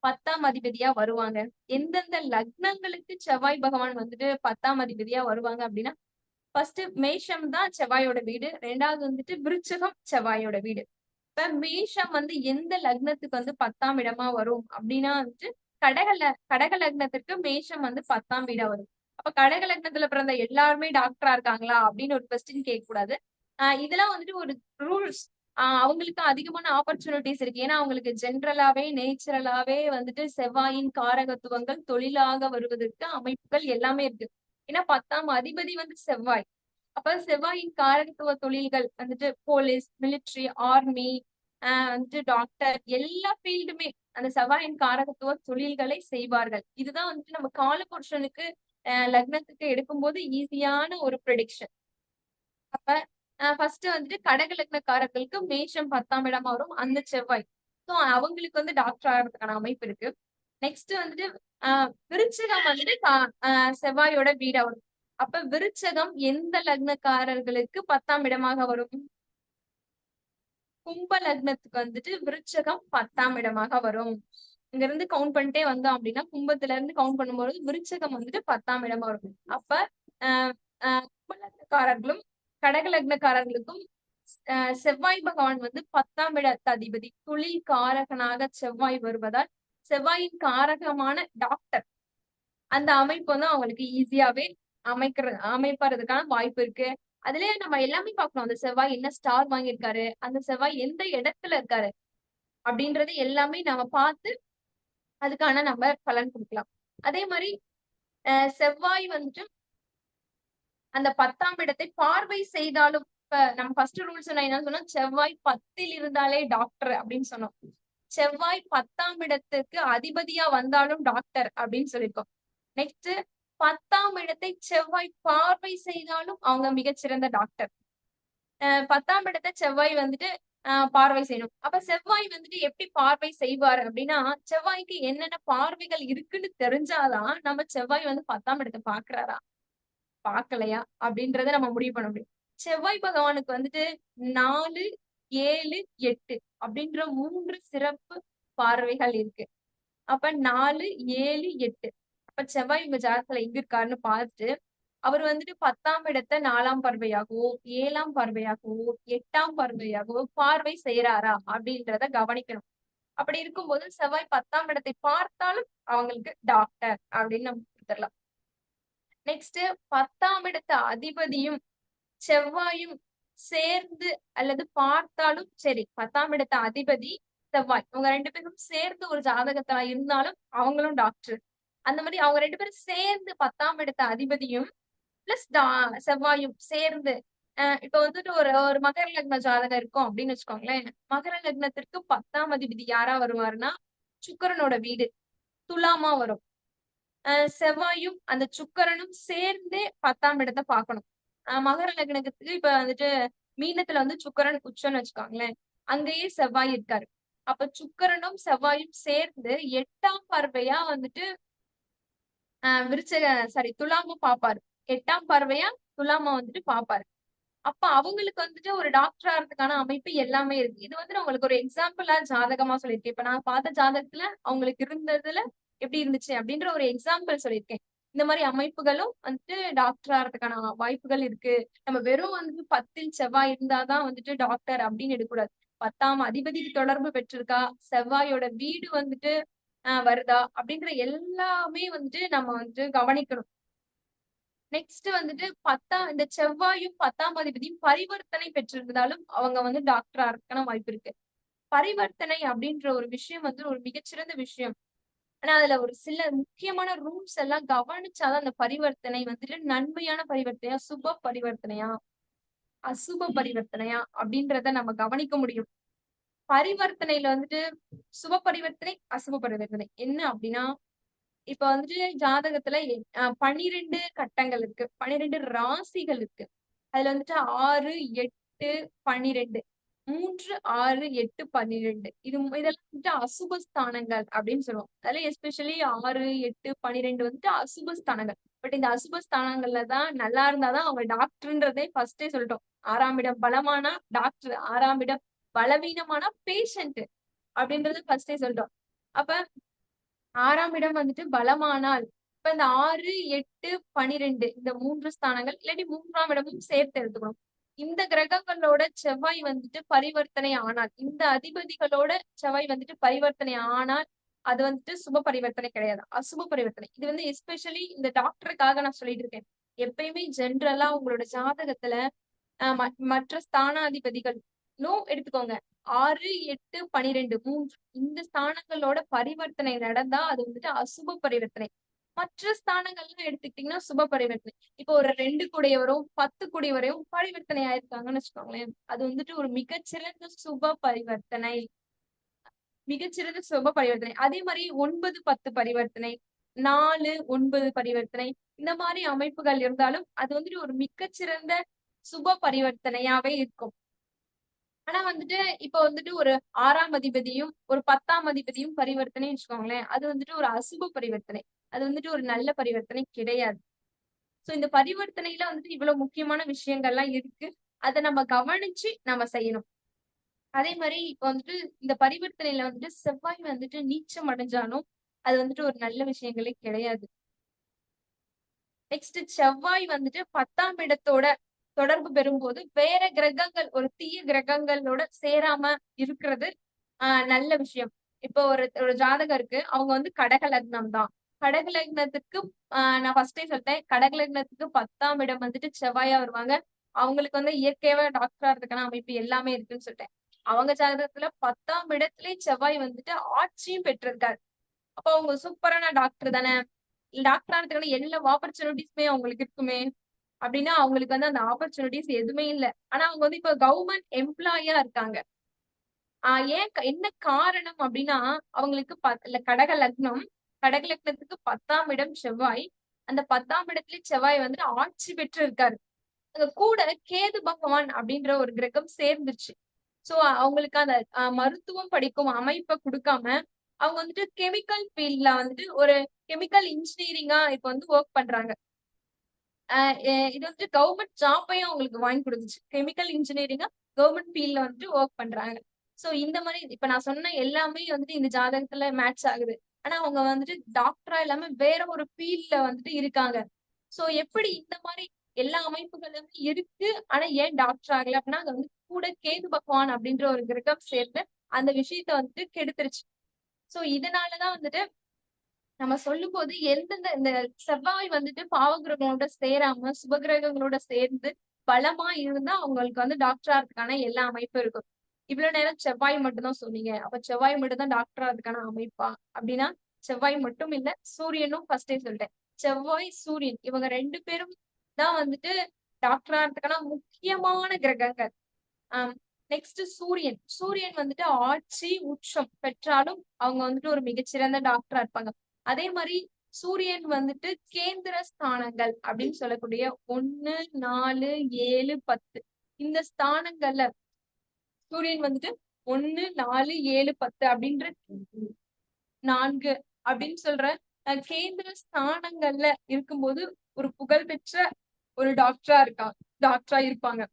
10ஆம் அதிபதியா வருவாங்க? எந்தெந்த லக்னங்களுக்கு செவ்வாய் பகவான் வந்துட்டு 10ஆம் அதிபதியா வருவாங்க அப்படின்னா, ஃபர்ஸ்ட் மேஷம் தான் செவ்வாயோட வீடு. 2வது வந்துட்டு விருச்சிகம் செவ்வாயோட வீடு. இப்ப மேஷம் வந்து எந்த லக்னத்துக்கு வந்து 10ஆம் இடமா வரும் அப்படின்னா வந்துட்டு கடக லக்னத்திற்கு மேஷம் வந்து 10ஆம் வீடா வரும். அப்ப கடக லக்னத்துல பிறந்த எல்லாருமே டாக்டரா இருக்காங்களா அப்படின்னு ஒரு கொஸ்டின் கேட்க கூடாது. இதெல்லாம் வந்துட்டு ஒரு ரூல்ஸ். அவங்களுக்கு அதிகமான ஆப்பர்ச்சுனிட்டிஸ் இருக்கு. ஏன்னா அவங்களுக்கு ஜென்ரலாவே நேச்சுரலாவே வந்துட்டு செவ்வாயின் காரகத்துவங்கள் தொழிலாக வருவதற்கு அமைப்புகள் எல்லாமே இருக்கு. ஏன்னா 10ஆம் அதிபதி வந்து செவ்வாய். அப்ப செவ்வாயின் காரகத்துவ தொழில்கள் வந்துட்டு போலீஸ், மிலிட்டரி, ஆர்மி, வந்துட்டு டாக்டர் எல்லா ஃபீல்டுமே அந்த செவ்வாயின் காரகத்துவ தொழில்களை செய்வார்கள். இதுதான் வந்துட்டு நம்ம காலபுருஷனுக்கு லக்னத்துக்கு எடுக்கும்போது ஈஸியான ஒரு ப்ரெடிக்ஷன். அப்ப ஃபர்ஸ்ட் வந்துட்டு கடக லக்னக்காரர்களுக்கு மேஷம் 10ஆம் இடமா வரும் அந்த செவ்வாய். சோ அவங்களுக்கு வந்து டாக்டர் ஆகிறதுக்கான அமைப்பு இருக்கு. நெக்ஸ்ட் வந்துட்டு விருச்சிகம் வந்துட்டு செவ்வாயோட வீடா வரும். அப்ப விருச்சகம் எந்த லக்னக்காரர்களுக்கு 10ஆம் இடமாக வரும்? கும்ப லக்னத்துக்கு வந்துட்டு விருச்சகம் 10ஆம் இடமாக வரும். இங்க இருந்து கவுண்ட் பண்ணிட்டே வந்தோம் அப்படின்னா கும்பத்துல இருந்து கவுண்ட் பண்ணும்போது விருச்சகம் வந்துட்டு 10ஆம் இடமா வரும். அப்ப அஹ் கும்ப லக்னக்காரர்களும் கடக லக்னக்காரர்களுக்கும் செவ்வாய் பகவான் வந்து 10ஆம் இடத்து அதிபதி, தொழில் காரகனாக செவ்வாய் வருவதால் செவ்வாயின் காரகமான டாக்டர் அந்த அமைப்பு வந்து அவங்களுக்கு ஈஸியாவே அமைப்பறதுக்கான வாய்ப்பு இருக்கு. அதுலயே நம்ம எல்லாமே பார்க்கணும். அந்த செவ்வாய் என்ன ஸ்டார் வாங்கியிருக்காரு, அந்த செவ்வாய் எந்த இடத்துல இருக்காரு அப்படின்றது எல்லாமே நம்ம பார்த்து அதுக்கான நம்ம பலன் கொடுக்கலாம். அதே மாதிரி செவ்வாய் வந்துட்டு அந்த 10ஆம் இடத்தை பார்வை செய்தாலும், இப்ப நம்ம ஃபர்ஸ்ட் ரூல்ஸ் என்ன சொன்னா, செவ்வாய் 10ல் இருந்தாலே டாக்டர் அப்படின்னு சொன்னோம். செவ்வாய் 10ஆம் இடத்துக்கு அதிபதியா வந்தாலும் டாக்டர் அப்படின்னு சொல்லியிருக்கோம். நெக்ஸ்ட் 10ஆம் இடத்தை செவ்வாய் பார்வை செய்தாலும் அவங்க மிகச்சிறந்த டாக்டர். 10ஆம் இடத்தை செவ்வாய் வந்துட்டு பார்வை செய்யணும். அப்ப செவ்வாய் வந்துட்டு எப்படி பார்வை செய்வாரு அப்படின்னா, செவ்வாய்க்கு என்னென்ன பார்வைகள் இருக்குன்னு தெரிஞ்சாதான் நம்ம செவ்வாய் வந்து 10ஆம் இடத்தை பாக்குறாரா பாக்கலையா அப்படின்றத நம்ம முடிவு பண்ண முடியும். செவ்வாய் பகவானுக்கு வந்துட்டு 4, 7, 8 அப்படின்ற 3 சிறப்பு பார்வைகள் இருக்கு. அப்ப 4, 7, 8 அப்ப செவ்வாய் உங்க ஜாதகத்துல எங்க இருக்காருன்னு பார்த்துட்டு அவர் வந்துட்டு 10ஆம் இடத்தை 4ஆம் பார்வையாகவோ, 7ஆம் பார்வையாகவோ, 8ஆம் பார்வையாகவோ பார்வை செய்யறாரா அப்படின்றத கவனிக்கணும். அப்படி இருக்கும்போது செவ்வாய் 10ஆம் இடத்தை பார்த்தாலும் அவங்களுக்கு டாக்டர் அப்படின்னு நம்ம கொடுத்துடலாம். நெக்ஸ்ட் 10ஆம் இடத்து அதிபதியும் செவ்வாயும் சேர்ந்து அல்லது பார்த்தாலும் சரி, 10ஆம் இடத்து அதிபதி செவ்வாய் அவங்க 2 பேரும் சேர்ந்து ஒரு ஜாதகத்துல இருந்தாலும் அவங்களும் டாக்டர். அந்த மாதிரி அவங்க 2 பேரும் சேர்ந்து 10ஆம் இடத்து அதிபதியும் பிளஸ் செவ்வாயும் சேர்ந்து இப்ப வந்துட்டு ஒரு ஒரு மகர லக்ன ஜாதகம் இருக்கும் அப்படின்னு வச்சுக்கோங்களேன். மகர லக்னத்திற்கு 10ஆம் அதிபதி யாரா வருவாருன்னா சுக்கிரனோட வீடு துலாமா வரும். செவ்வாயும் அந்த சுக்கிரனும் சேர்ந்தே 10ஆம் இடத்தை பார்க்கணும். மகர லக்னத்துக்கு இப்ப வந்துட்டு மீனத்துல வந்து சுக்கிரன் உச்சம்னு வச்சுக்கோங்களேன். அங்கேயே செவ்வாய் இருக்காரு. அப்ப சுக்கிரனும் செவ்வாயும் சேர்ந்து 8ஆம் பார்வையா வந்துட்டு துலாம பாப்பாரு. 8ஆம் பார்வையா துலாம வந்துட்டு பாப்பாரு. அப்ப அவங்களுக்கு வந்துட்டு ஒரு டாக்டர் ஆறதுக்கான அமைப்பு எல்லாமே இருக்கு. இது வந்து நான் உங்களுக்கு ஒரு எக்ஸாம்பிளா ஜாதகமா சொல்லியிருக்கேன். இப்ப நான் பார்த்த ஜாதகத்துல அவங்களுக்கு இருந்ததுல எப்படி இருந்துச்சு அப்படின்ற ஒரு எக்ஸாம்பிள் சொல்லியிருக்கேன். இந்த மாதிரி அமைப்புகளும் வந்துட்டு டாக்டர் ஆறதுக்கான வாய்ப்புகள் இருக்கு. நம்ம வெறும் வந்துட்டு 10ல் செவ்வாய் இருந்தாதான் வந்துட்டு டாக்டர் அப்படின்னு எடுக்கக்கூடாது. 10ஆம் அதிபதிக்கு தொடர்பு பெற்றிருக்கா, செவ்வாயோட வீடு வந்துட்டு வருதா அப்படின்ற எல்லாமே வந்துட்டு நம்ம வந்துட்டு கவனிக்கணும். நெக்ஸ்ட் வந்துட்டு இந்த செவ்வாயும் 10ஆம் அதிபதியும் பரிவர்த்தனை பெற்றிருந்தாலும் அவங்க வந்து டாக்டர் ஆறதுக்கான வாய்ப்பு இருக்கு. பரிவர்த்தனை அப்படின்ற ஒரு விஷயம் வந்து ஒரு மிகச்சிறந்த விஷயம். ஆனா அதுல ஒரு சில முக்கியமான ரூல்ஸ் எல்லாம் கவனிச்சாதான் அந்த பரிவர்த்தனை வந்துட்டு நன்மையான பரிவர்த்தனையா, சுப பரிவர்த்தனையா, அசுப பரிவர்த்தனையா அப்படின்றத நம்ம கவனிக்க முடியும். பரிவர்த்தனையில வந்துட்டு சுப பரிவர்த்தனை, அசுப பரிவர்த்தனை என்ன அப்படின்னா, இப்ப வந்துட்டு ஜாதகத்துல 12 கட்டங்கள் இருக்கு. 12 ராசிகள் இருக்கு. அதுல வந்துட்டு 6, 8, 12 3, 6, 8, 12 இதெல்லாம் வந்துட்டு அசுபஸ்தானங்கள் அப்படின்னு சொல்லுவோம். அதுல எஸ்பெஷலி 6, 8, 12 வந்துட்டு அசுபஸ்தானங்கள். பட் இந்த அசுபஸ்தானங்கள்ல தான் நல்லா இருந்தாதான் அவங்க டாக்டர்ன்றதே ஃபர்ஸ்டே சொல்லிட்டோம். 6ஆம் இடம் பலமானா டாக்டர், 6ஆம் இடம் பலவீனமான பேஷண்ட் அப்படின்றது ஃபர்ஸ்டே சொல்லிட்டோம். அப்ப 6ஆம் இடம் வந்துட்டு பலமானால் இப்ப இந்த 6, 8, 12 இந்த 3 ஸ்தானங்கள் இல்லாட்டி 3ஆம் இடமும் சேர்த்து எடுத்துக்கணும். இந்த கிரகங்களோட செவ்வாய் வந்துட்டு பரிவர்த்தனை ஆனால், இந்த அதிபதிகளோட செவ்வாய் வந்துட்டு பரிவர்த்தனை ஆனால் அது வந்துட்டு சுப பரிவர்த்தனை கிடையாது, அசுப பரிவர்த்தனை. இது வந்து எஸ்பெஷலி இந்த டாக்டருக்காக நான் சொல்லிட்டு இருக்கேன். எப்பயுமே ஜென்ரலா உங்களோட ஜாதகத்துல மற்ற ஸ்தானாதிபதிகளும் எடுத்துக்கோங்க. 6, 8, 12 3 இந்த ஸ்தானங்களோட பரிவர்த்தனை நடந்தா அது வந்துட்டு அசுப பரிவர்த்தனை. மற்ற ஸ்தானங்கள்லாம் எடுத்துக்கிட்டீங்கன்னா சுப பரிவர்த்தனை. இப்போ ஒரு 2 கூடையவரும் 10 கூடையவரையும் பரிவர்த்தனை ஆயிருக்காங்கன்னு வச்சுக்கோங்களேன். அது வந்துட்டு ஒரு மிகச்சிறந்த சுப பரிவர்த்தனை. மிகச்சிறந்த சுப பரிவர்த்தனை. அதே மாதிரி 9, 10 பரிவர்த்தனை, 4, 9 பரிவர்த்தனை இந்த மாதிரி அமைப்புகள் இருந்தாலும் அது வந்துட்டு ஒரு மிகச்சிறந்த சுப பரிவர்த்தனையாவே இருக்கும். ஆனா வந்துட்டு இப்ப வந்துட்டு ஒரு 6ஆம் அதிபதியும் ஒரு 10ஆம் அதிபதியும் பரிவர்த்தனை வச்சுக்கோங்களேன். அது வந்துட்டு ஒரு அசுப பரிவர்த்தனை. அது வந்துட்டு ஒரு நல்ல பரிவர்த்தனை கிடையாது. சோ இந்த பரிவர்த்தனையில வந்துட்டு இவ்வளவு முக்கியமான விஷயங்கள்லாம் இருக்கு. அத நம்ம கவனிச்சு நம்ம செய்யணும். அதே மாதிரி இப்ப வந்துட்டு இந்த பரிவர்த்தனையில வந்துட்டு செவ்வாய் வந்துட்டு நீச்சம் அடைஞ்சாலும் அது வந்துட்டு ஒரு நல்ல விஷயங்களே கிடையாது. நெக்ஸ்ட் செவ்வாய் வந்துட்டு 10ஆம் இடத்தோட தொடர்பு பெறும்போது வேற கிரகங்கள் ஒரு தீய கிரகங்களோட சேராம இருக்கிறது நல்ல விஷயம். இப்போ ஒரு ஒரு ஜாதகம் இருக்கு. அவங்க வந்து கடக லக்னம் தான். கடக லக்னத்துக்கு நான் ஃபர்ஸ்ட்டே சொல்லிட்டேன். கடக லக்னத்துக்கு 10ஆம் இடம் வந்துட்டு செவ்வாயா வருவாங்க. அவங்களுக்கு வந்து இயற்கையாவே டாக்டர் ஆறதுக்கான அமைப்பு எல்லாமே இருக்குன்னு சொல்லிட்டேன். அவங்க ஜாதகத்துல 10ஆம் இடத்திலே செவ்வாய் வந்துட்டு ஆட்சியும் பெற்றிருக்காரு. அப்ப அவங்க சூப்பரான டாக்டர் தானே! டாக்டர் ஆறதுக்கான எல்லா ஆப்பர்ச்சுனிட்டீஸுமே அவங்களுக்கு இருக்குமே! அப்டின்னா, அவங்களுக்கு வந்து அந்த ஆப்பர்ச்சுனிட்டீஸ் எதுவுமே இல்ல. ஆனா அவங்க வந்து இப்ப கவர்ன்மெண்ட் எம்ப்ளாயியா இருக்காங்க. ஏன் என்ன காரணம் அப்டின்னா, அவங்களுக்கு இல்ல கடக லக்னம். கடக லக்னத்துக்கு 10ஆம் இடம் செவ்வாய். அந்த 10ஆம் இடத்திலே செவ்வாய் வந்துட்டு ஆட்சி பெற்று இருக்காரு. அங்க கூட கேது பகவான் அப்டின்ற ஒரு கிரகம் சேர்ந்துருச்சு. சோ அவங்களுக்கு அந்த மருத்துவம் படிக்கும் அமைப்ப குடுக்காம, அவங்க வந்துட்டு கெமிக்கல் ஃபீல்ட்ல வந்துட்டு ஒரு கெமிக்கல் இன்ஜினியரிங்கா இப்ப வந்து வொர்க் பண்றாங்க. அ எ இது வந்துட்டு கவர்ன்மெண்ட் ஜாப்பையும் அவங்களுக்கு வாங்கி குடுத்துச்சு. கெமிக்கல் இன்ஜினியரிங்கா கவர்ன்மெண்ட் ஃபீல்ட்ல வந்துட்டு வொர்க் பண்றாங்க. சோ இந்த மாரி இப்ப நான் சொன்ன எல்லாமே வந்துட்டு இந்த ஜாதகத்துல மேட்ச் ஆகுது. ஆனா அவங்க வந்துட்டு டாக்டரா இல்லாம வேற ஒரு ஃபீல்ட்ல வந்துட்டு இருக்காங்க. சோ எப்படி இந்த மாரி எல்லா அமைப்புகளுமே இருக்கு. ஆனா ஏன் டாக்டர் ஆகல அப்டின்னா, அது வந்து கூட கேது பகவான் அப்டின்ற ஒரு கிரகம் சேர்ந்து அந்த விஷயத்த வந்துட்டு கெடுத்துருச்சு. சோ இதனால தான் வந்துட்டு நம்ம சொல்லும்போது எந்தெந்த இந்த செவ்வாய் வந்துட்டு பாவகிரகங்களோட சேராம, சுபகிரகங்களோட சேர்ந்து பலமா இருந்தா அவங்களுக்கு வந்து டாக்டர் ஆறதுக்கான எல்லா அமைப்பும் இருக்கும். இவ்ளோ நேரம் செவ்வாய் மட்டும் தான் சொன்னீங்க. அப்ப செவ்வாய் மட்டும் தான் டாக்டர் ஆறதுக்கான அமைப்பா? அப்டின்னா, செவ்வாய் மட்டும் இல்ல. சூரியனும் ஃபர்ஸ்ட்டே சொல்ட்டேன். செவ்வாய், சூரியன் இவங்க 2 பேரும் தான் வந்துட்டு டாக்டர் ஆறதுக்கான முக்கியமான கிரகங்கள். ஆம். நெக்ஸ்ட் சூரியன். சூரியன் வந்துட்டு ஆட்சி உச்சம் பெற்றாலும், அவங்க வந்துட்டு ஒரு மிகச்சிறந்த டாக்டரா இருப்பாங்க. அதே மாரி சூரியன் வந்துட்டு கேந்திர ஸ்தானங்கள் அப்படின்னு சொல்லக்கூடிய 1, 4, 7, 10 இந்த ஸ்தானங்கள்ல சூரியன் வந்துட்டு 1, 4, 7, 10 அப்படின்ற 4 அப்படின்னு சொல்ற கேந்திர ஸ்தானங்கள்ல இருக்கும்போது ஒரு புகழ்பெற்ற ஒரு டாக்டரா இருப்பாங்க.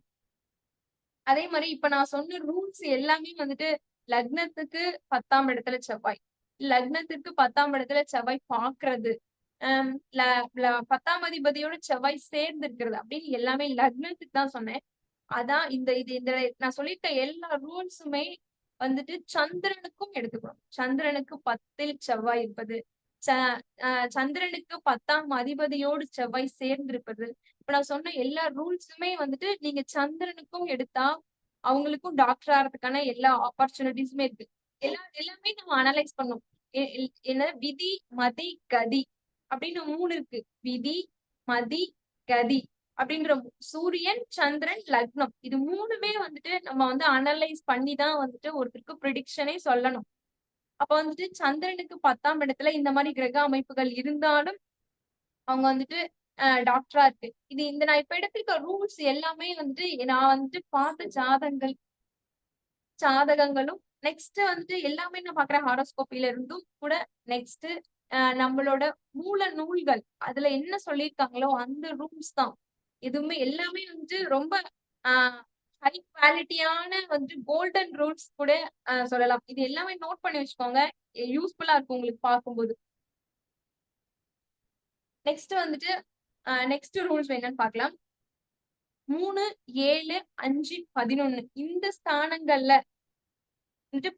அதே மாரி இப்ப நான் சொன்ன ரூல்ஸ் எல்லாமே வந்துட்டு லக்னத்துக்கு 10ஆம் இடத்துல செவ்வாய். லக்னத்திற்கு 10ஆம் இடத்துல செவ்வாய் பார்க்கிறது. அம் ல ல 10ஆம் அதிபதியோட செவ்வாய் சேர்ந்து இருக்கிறது. அப்படின்னு எல்லாமே லக்னத்துக்கு தான் சொன்னேன். அதான் இந்த நான் சொல்லியிருக்க எல்லா ரூல்ஸுமே வந்துட்டு சந்திரனுக்கும் எடுத்துக்கணும். சந்திரனுக்கு 10ல் செவ்வாய் இருப்பது. ச சந்திரனுக்கு 10ஆம் அதிபதியோடு செவ்வாய் சேர்ந்திருப்பது. இப்ப நான் சொன்ன எல்லா ரூல்ஸுமே வந்துட்டு நீங்க சந்திரனுக்கும் எடுத்தா, அவங்களுக்கும் டாக்டர் ஆறதுக்கான எல்லா ஆப்பர்ச்சுனிட்டீஸுமே இருக்கு. எல்லாமே நம்ம அனலைஸ் பண்ணணும். என்ன விதி, மதி, கதி அப்படின்னு 3 இருக்கு. விதி, மதி, கதி அப்படின்ற சூரியன், சந்திரன், லக்னம். இது 3மே வந்துட்டு நம்ம வந்து அனலைஸ் பண்ணி தான் வந்துட்டு ஒருத்தருக்கு ப்ரிடிக்ஷனே சொல்லணும். அப்ப வந்துட்டு சந்திரனுக்கு 10ஆம் இடத்துல இந்த மாரி கிரக அமைப்புகள் இருந்தாலும், அவங்க வந்துட்டு டாக்டரா இருக்கு. இந்த நான் இப்ப எடுத்திருக்க ரூல்ஸ் எல்லாமே வந்துட்டு நான் வந்துட்டு பார்த்த ஜாதகங்களும் நெக்ஸ்ட் வந்துட்டு எல்லாமே நான் பார்க்குற ஹாரோஸ்கோப்பில இருந்தும் கூட நெக்ஸ்ட் நம்மளோட மூல நூல்கள் அதுல என்ன சொல்லியிருக்காங்களோ அந்த ரூல்ஸ் தான். எதுவுமே எல்லாமே வந்துட்டு ரொம்ப ஆ ஹை குவாலிட்டியான வந்து கோல்டன் ரூல்ஸ் கூட சொல்லலாம். இது எல்லாமே நோட் பண்ணி வச்சுக்கோங்க. யூஸ்ஃபுல்லா இருக்கும் உங்களுக்கு பார்க்கும்போது. நெக்ஸ்ட் வந்துட்டு நெக்ஸ்ட் ரூல்ஸ் என்னன்னு பார்க்கலாம். 3, 7, 5, 11 இந்த ஸ்தானங்கள்ல வந்துட்டு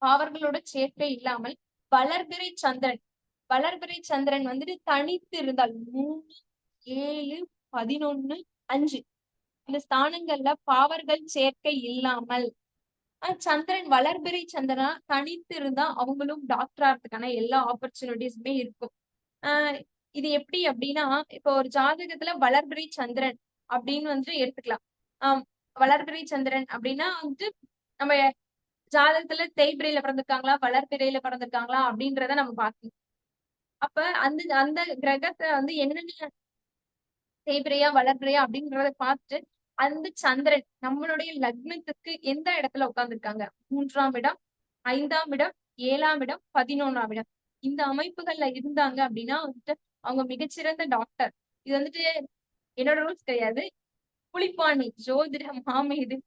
பாவர்களோட சேர்க்கை இல்லாமல் வளர்பிறை சந்திரன் வளர்பிறை சந்திரன் வந்துட்டு தனித்து இருந்தால் 3, 7, 11, 5 இந்த ஸ்தானங்கள்ல பாவர்கள் சேர்க்கை இல்லாமல் சந்திரன் வளர்பிறை சந்திரனா தனித்து இருந்தா அவங்களும் டாக்டர் ஆறதுக்கான எல்லா ஆப்பர்ச்சுனிட்டிஸுமே இருக்கும். ஆஹ் இது எப்படி அப்படின்னா, இப்போ ஒரு ஜாதகத்துல வளர்பிறை சந்திரன் அப்படின்னு வந்துட்டு எடுத்துக்கலாம். ஆஹ் வளர்பிறை சந்திரன் அப்படின்னா வந்துட்டு நம்ம ஜாதகத்துல தேய்பிறையில பிறந்திருக்காங்களா, வளர்பிறையில பிறந்திருக்காங்களா அப்படின்றத நம்ம பார்க்கணும். அப்ப அந்த அந்த கிரகத்தை வந்து என்னென்ன தேய்பிறையா, வளர்பிறையா அப்படின்றத பார்த்துட்டு, அந்த சந்திரன் நம்மளுடைய லக்னத்துக்கு எந்த இடத்துல உட்கார்ந்திருக்காங்க? 3ஆம் இடம், 5ஆம் இடம், 7ஆம் இடம், 11ஆம் இடம். இந்த அமைப்புகள்ல இருந்தாங்க அப்படின்னா வந்துட்டு, அவங்க மிகச்சிறந்த டாக்டர். இது வந்துட்டு என்னோட ரூல்ஸ் கிடையாது. புலிப்பாணி ஜோதிட மாமேது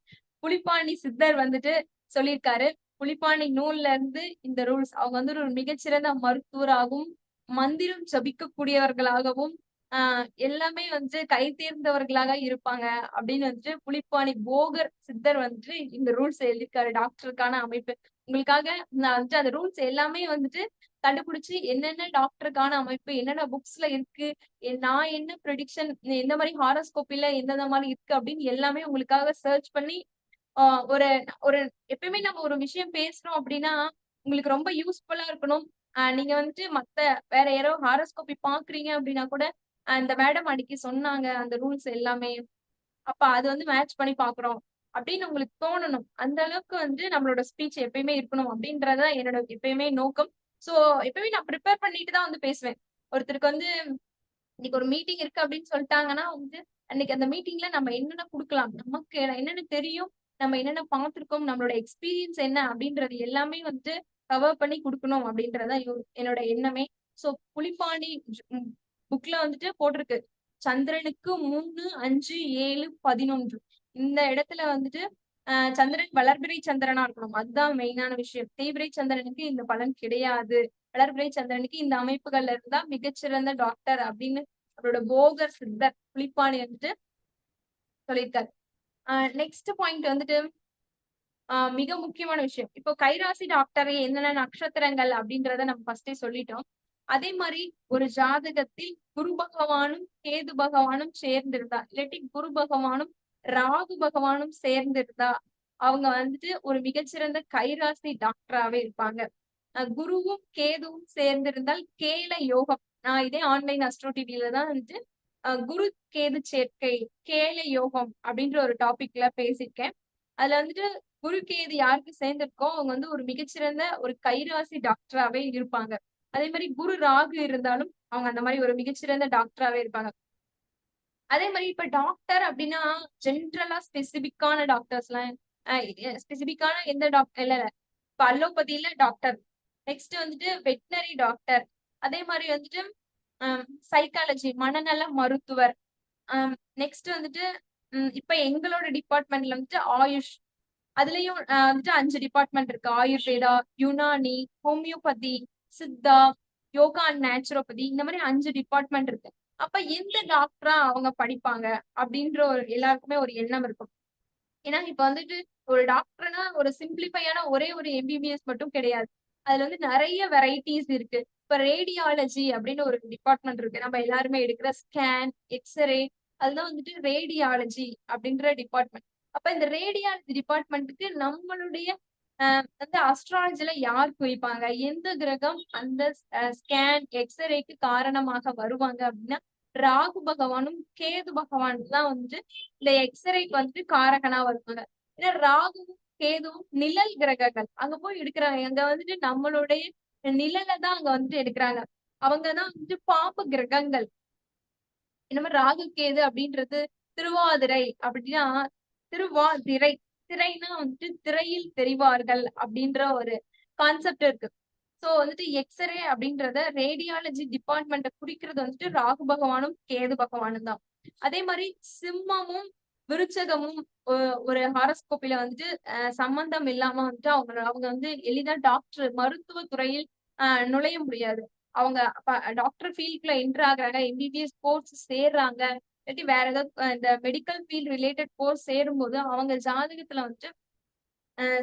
புலிப்பாணி சித்தர் வந்துட்டு சொல்லியிருக்காரு. புலிப்பாணி நூல்ல இருந்து இந்த ரூல்ஸ் அவங்க வந்து ஒரு மிகச்சிறந்த மருத்துவராகவும், மந்திரம் ஜபிக்கக்கூடியவர்களாகவும் எல்லாமே வந்துட்டு கை தேர்ந்தவர்களாக இருப்பாங்க அப்படின்னு வந்துட்டு புலிப்பாணி போகர் சித்தர் வந்துட்டு இந்த ரூல்ஸ் எழுதியிருக்காரு டாக்டருக்கான அமைப்பு. உங்களுக்காக நான் வந்துட்டு அந்த ரூல்ஸ் எல்லாமே வந்துட்டு கண்டுபிடிச்சு என்னென்ன டாக்டருக்கான அமைப்பு என்னென்ன புக்ஸ்ல இருக்கு, நான் என்ன ப்ரெடிக்ஷன் எந்த மாதிரி ஹாரோஸ்கோப்பில எந்தெந்த மாதிரி இருக்கு அப்படின்னு எல்லாமே உங்களுக்காக சர்ச் பண்ணி ஒரு ஒரு எப்பயுமே நம்ம ஒரு விஷயம் பேசுறோம் அப்படின்னா உங்களுக்கு ரொம்ப யூஸ்ஃபுல்லா இருக்கணும். நீங்க வந்துட்டு வேற யாரோ ஹாரோஸ்கோபி பாக்குறீங்க அப்படின்னா கூட அந்த மேடம் அன்னைக்கு சொன்னாங்க அந்த ரூல்ஸ் எல்லாமே. அப்ப அது வந்து மேட்ச் பண்ணி பாக்குறோம் அப்படின்னு உங்களுக்கு தோணணும். அந்த அளவுக்கு வந்து நம்மளோட ஸ்பீச் எப்பயுமே இருக்கணும் அப்படின்றத என்னோட எப்பயுமே நோக்கம். சோ எப்பயுமே நான் ப்ரிப்பேர் பண்ணிட்டு தான் வந்து பேசுவேன். ஒருத்தருக்கு வந்து இன்னைக்கு ஒரு மீட்டிங் இருக்கு அப்படின்னு சொல்லிட்டாங்கன்னா வந்து அன்னைக்கு அந்த மீட்டிங்ல நம்ம என்னென்ன குடுக்கலாம், நமக்கு என்னென்ன தெரியும், நம்ம என்னென்ன பார்த்திருக்கோம், நம்மளோட எக்ஸ்பீரியன்ஸ் என்ன அப்படின்றது எல்லாமே வந்து கவர் பண்ணி குடுக்கணும் அப்படின்றதுதான் என்னோட எண்ணமே. சோ புலிப்பாணி புக்ல வந்துட்டு போட்டிருக்கு. சந்திரனுக்கு 3, 5, 7, 11 இந்த இடத்துல வந்துட்டு சந்திரன் வளர்பிறை சந்திரனா இருக்கணும். அதுதான் மெயினான விஷயம். தேய்பிறை சந்திரனுக்கு இந்த பலன் கிடையாது. வளர்பிறை சந்திரனுக்கு இந்த அமைப்புகள்ல இருந்தா மிகச்சிறந்த டாக்டர் அப்படின்னு அவரோட போகர் சித்தர் புலிப்பாணி வந்துட்டு சொல்லியிருக்காரு. நெக்ஸ்ட் பாயிண்ட் வந்துட்டு மிக முக்கியமான விஷயம். இப்போ கைராசி டாக்டர் என்னென்ன நட்சத்திரங்கள் அப்படின்றத நம்ம ஃபர்ஸ்டே சொல்லிட்டோம். அதே மாதிரி ஒரு ஜாதகத்தில் குரு பகவானும் கேது பகவானும் சேர்ந்திருந்தா, இல்லாட்டி குரு பகவானும் ராகு பகவானும் சேர்ந்திருந்தா, அவங்க வந்துட்டு ஒரு மிகச்சிறந்த கைராசி டாக்டராவே இருப்பாங்க. குருவும் கேதுவும் சேர்ந்திருந்தால் கேல யோகம். நான் இதே ஆன்லைன் அஸ்ட்ரோ டிவில தான் வந்துட்டு குரு கேது சேர்க்கை கேல யோகம் அப்படின்ற ஒரு டாபிக்ல பேசியிருக்கேன். அதுல வந்துட்டு குரு கேது யாருக்கு சேர்ந்திருக்கோ அவங்க வந்து ஒரு மிகச்சிறந்த ஒரு கைராசி டாக்டராவே இருப்பாங்க. அதே மாதிரி குரு ராகு இருந்தாலும் அவங்க அந்த மாதிரி ஒரு மிகச்சிறந்த டாக்டராவே இருப்பாங்க. அதே மாதிரி இப்ப டாக்டர் அப்படின்னா ஜென்ரலா ஸ்பெசிபிக்கான டாக்டர்ஸ் எல்லாம் ஸ்பெசிபிக்கான எந்த டாக்டர் இல்ல இப்ப அலோபதியில டாக்டர், நெக்ஸ்ட் வந்துட்டு வெட்டினரி டாக்டர், அதே மாதிரி வந்துட்டு சைக்காலஜி மனநல மருத்துவர், நெக்ஸ்ட் வந்துட்டு இப்ப எங்களோட டிபார்ட்மெண்ட்ல வந்துட்டு ஆயுஷ், அதுலயும் வந்துட்டு 5 டிபார்ட்மெண்ட் இருக்கு. Ayurveda, Unani, homeopathy, Siddha, yoga and naturopathy இந்த மாதிரி 5 டிபார்ட்மெண்ட் இருக்கு. அப்ப எந்த டாக்டரா அவங்க படிப்பாங்க அப்படின்ற ஒரு எல்லாருக்குமே ஒரு எண்ணம் இருக்கும். ஏன்னா இப்ப வந்துட்டு ஒரு டாக்டர்னா ஒரு சிம்பிளிஃபையான ஒரே ஒரு எம்பிபிஎஸ் மட்டும் கிடையாது. அதுல வந்து நிறைய வெரைட்டிஸ் இருக்கு. இப்ப ரேடியாலஜி அப்படின்னு ஒரு டிபார்ட்மெண்ட் இருக்கு. நம்ம எல்லாருமே எடுக்கிற ஸ்கேன், எக்ஸ்ரே அதுதான் வந்துட்டு ரேடியாலஜி அப்படின்ற டிபார்ட்மெண்ட். அப்ப இந்த ரேடியாலஜி டிபார்ட்மெண்ட்டுக்கு நம்மளுடைய வந்து அஸ்ட்ராலஜில யார் குறிப்பாங்க, எந்த கிரகம் அந்த ஸ்கேன் எக்ஸ்ரேக்கு காரணமாக வருவாங்க அப்படின்னா ராகு பகவானும் கேது பகவானும் தான் வந்துட்டு இந்த எக்ஸ்ரேக்கு வந்துட்டு காரகனா வருவாங்க. ஏன்னா ராகுவும் கேதுவும் நிழல் கிரகங்கள். அங்க போய் எடுக்கிறாங்க. அங்க வந்துட்டு நம்மளுடைய நிழலை தான் அங்க வந்துட்டு எடுக்கிறாங்க. அவங்கதான் வந்துட்டு பாம்பு கிரகங்கள். இந்த மாதிரி ராகு கேது அப்படின்றது திருவாதிரை அப்படின்னா திருவாதிரை திரைனா வந்துட்டு திரையில் தெரிவார்கள் அப்படின்ற ஒரு கான்செப்ட் இருக்கு. சோ வந்துட்டு எக்ஸ்ரே அப்படின்றத ரேடியாலஜி டிபார்ட்மெண்ட்ட குறிக்கிறது வந்துட்டு ராகு பகவானும் கேது பகவானும் தான். அதே மாதிரி சிம்மமும் விருச்சகமும் ஒரு ஹாரோஸ்கோப்பில வந்துட்டு சம்பந்தம் இல்லாம வந்துட்டு அவங்க வந்து எளிதா டாக்டர் மருத்துவ துறையில் நுழைய முடியாது. அவங்க டாக்டர் ஃபீல்ட்ல என்டர் ஆகுறாங்க, எம்பிபிஎஸ் கோர்ஸ் சேர்றாங்க, இல்லாட்டி வேற ஏதாவது இந்த மெடிக்கல் ஃபீல்ட் ரிலேட்டட் கோர்ஸ் சேரும்போது அவங்க ஜாதகத்துல வந்துட்டு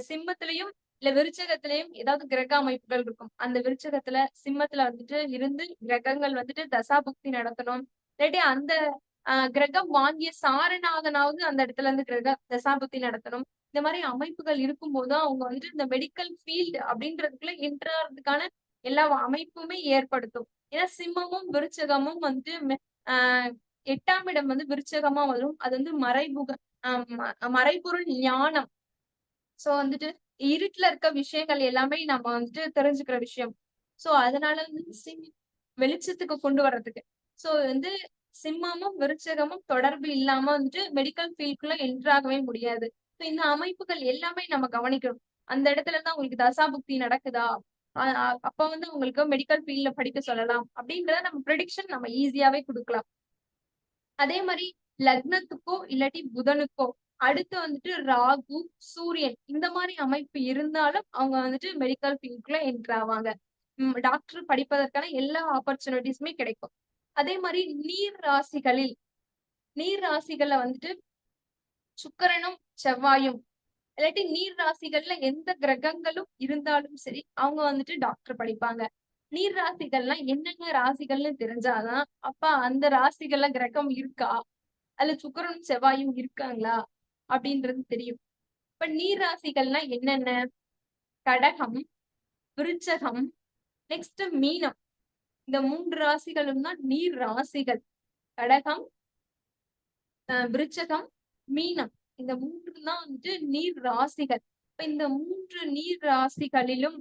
சிம்மத்திலையும் இல்ல விருச்சகத்திலையும் ஏதாவது கிரக அமைப்புகள் இருக்கும். அந்த விருச்சகத்துல சிம்மத்துல வந்துட்டு இருந்து கிரகங்கள் வந்துட்டு தசாபுக்தி நடத்தணும். இல்லாட்டி அந்த கிரகம் வாங்கிய சாரநாதனாவது அந்த இடத்துல இருந்து கிரக தசாபுக்தி நடத்தணும். இந்த மாதிரி அமைப்புகள் இருக்கும்போது அவங்க வந்துட்டு இந்த மெடிக்கல் ஃபீல்டு அப்படின்றதுக்குள்ள என்ட்ராறதுக்கான எல்லா அமைப்புமே ஏற்படுத்தும். ஏன்னா சிம்மமும் விருச்சகமும் வந்துட்டு ஆஹ் 8ஆம் இடம் வந்து விருச்சகமா வரும். அது வந்து மறைபொருள் ஞானம். சோ வந்துட்டு இருட்டுல இருக்க விஷயங்கள் எல்லாமே நம்ம வந்துட்டு தெரிஞ்சுக்கிற விஷயம். சோ அதனால வந்து வெளிச்சத்துக்கு கொண்டு வர்றதுக்கு சோ வந்து சிம்மமும் விருச்சகமும் தொடர்பு இல்லாம வந்துட்டு மெடிக்கல் ஃபீல்டுக்குள்ள என்ட்ராகவே முடியாது. சோ இந்த அமைப்புகள் எல்லாமே நம்ம கவனிக்கணும். அந்த இடத்துலதான் உங்களுக்கு தசாபுக்தி நடக்குதா, அப்ப வந்து உங்களுக்கு மெடிக்கல் ஃபீல்ட்ல படிக்க சொல்லலாம் அப்படின்றத நம்ம ப்ரெடிக்ஷன் நம்ம ஈஸியாவே கொடுக்கலாம். அதே மாதிரி லக்னத்துக்கோ இல்லாட்டி புதனுக்கோ அடுத்து வந்துட்டு ராகு, சூரியன் இந்த மாதிரி அமைப்பு இருந்தாலும் அவங்க வந்துட்டு மெடிக்கல் ஃபீல்டுக்குள்ள என்டர் ஆவாங்க. டாக்டர் படிப்பதற்கான எல்லா ஆப்பர்ச்சுனிட்டிஸுமே கிடைக்கும். அதே மாதிரி நீர் ராசிகள்ல வந்துட்டு சுக்கிரனும் செவ்வாயும் இல்லாட்டி நீர் ராசிகள்ல எந்த கிரகங்களும் இருந்தாலும் சரி அவங்க வந்துட்டு டாக்டர் படிப்பாங்க. நீர் ராசிகள்லாம் என்னென்ன ராசிகள்னு தெரிஞ்சாதான் அப்ப அந்த ராசிகள்ல கிரகம் இருக்கா, அதுல சுக்கிரனும் செவ்வாயும் இருக்காங்களா அப்படின்றது தெரியும். இப்ப நீர் ராசிகள்னா என்னென்ன? கடகம், விருச்சகம், நெக்ஸ்ட் மீனம். இந்த 3 ராசிகளும் தான் நீர் ராசிகள். கடகம், விருச்சகம், மீனம். இந்த 3 தான் வந்துட்டு நீர் ராசிகள். இப்ப இந்த 3 நீர் ராசிகளிலும்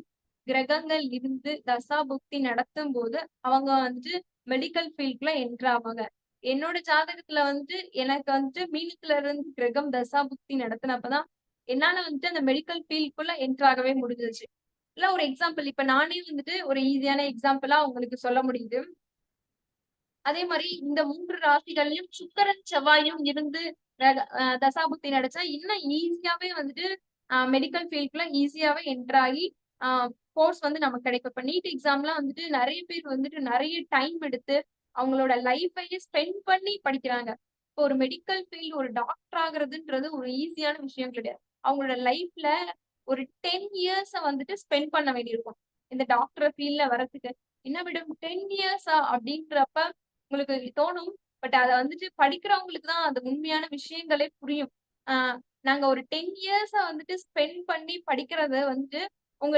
கிரகங்கள் இருந்து தசாபுக்தி நடத்தும் போது அவங்க வந்துட்டு மெடிக்கல் ஃபீல்ட்ல என்டர் ஆவாங்க. என்னோட ஜாதகத்துல வந்துட்டு எனக்கு வந்துட்டு மீனத்துல இருந்து கிரகம் தசாபுக்தி நடத்தினப்பதான் என்னால வந்துட்டு அந்த மெடிக்கல் ஃபீல்டுக்குள்ள என்டர் ஆகவே முடிஞ்சிச்சு. இல்ல ஒரு எக்ஸாம்பிள் இப்ப நானே வந்துட்டு ஒரு ஈஸியான எக்ஸாம்பிளா உங்களுக்கு சொல்ல முடியுது. அதே மாதிரி இந்த 3 ராசிகள்லயும் சுக்கிரன் செவ்வாயும் இருந்து தசாபுக்தி நடிச்சா இன்னும் ஈஸியாவே வந்துட்டு மெடிக்கல் ஃபீல்ட்ல ஈஸியாவே என்டர் ஆகி கோர்ஸ் வந்து நமக்கு கிடைக்கும். இப்ப நீட் எக்ஸாம்லாம் வந்துட்டு நிறைய பேர் வந்துட்டு நிறைய டைம் எடுத்து அவங்களோட லைஃபையே ஸ்பெண்ட் பண்ணி படிக்கிறாங்க. இப்போ ஒரு மெடிக்கல் ஃபீல்டு ஒரு டாக்டர் ஆகுறதுன்றது ஒரு ஈஸியான விஷயம் கிடையாது. அவங்களோட லைஃப்ல ஒரு 10 இயர்ஸ வந்துட்டு ஸ்பெண்ட் பண்ண வேண்டியிருக்கும் இந்த டாக்டர் ஃபீல்ட்ல வரதுக்கு. என்ன விடும் 10 இயர்ஸா அப்படின்றப்ப உங்களுக்கு தோணும். பட் அத வந்துட்டு படிக்கிறவங்களுக்கு தான் அது உண்மையான விஷயங்களே புரியும். ஆஹ் நாங்க ஒரு 10 இயர்ஸா வந்துட்டு ஸ்பெண்ட் பண்ணி படிக்கிறத வந்துட்டு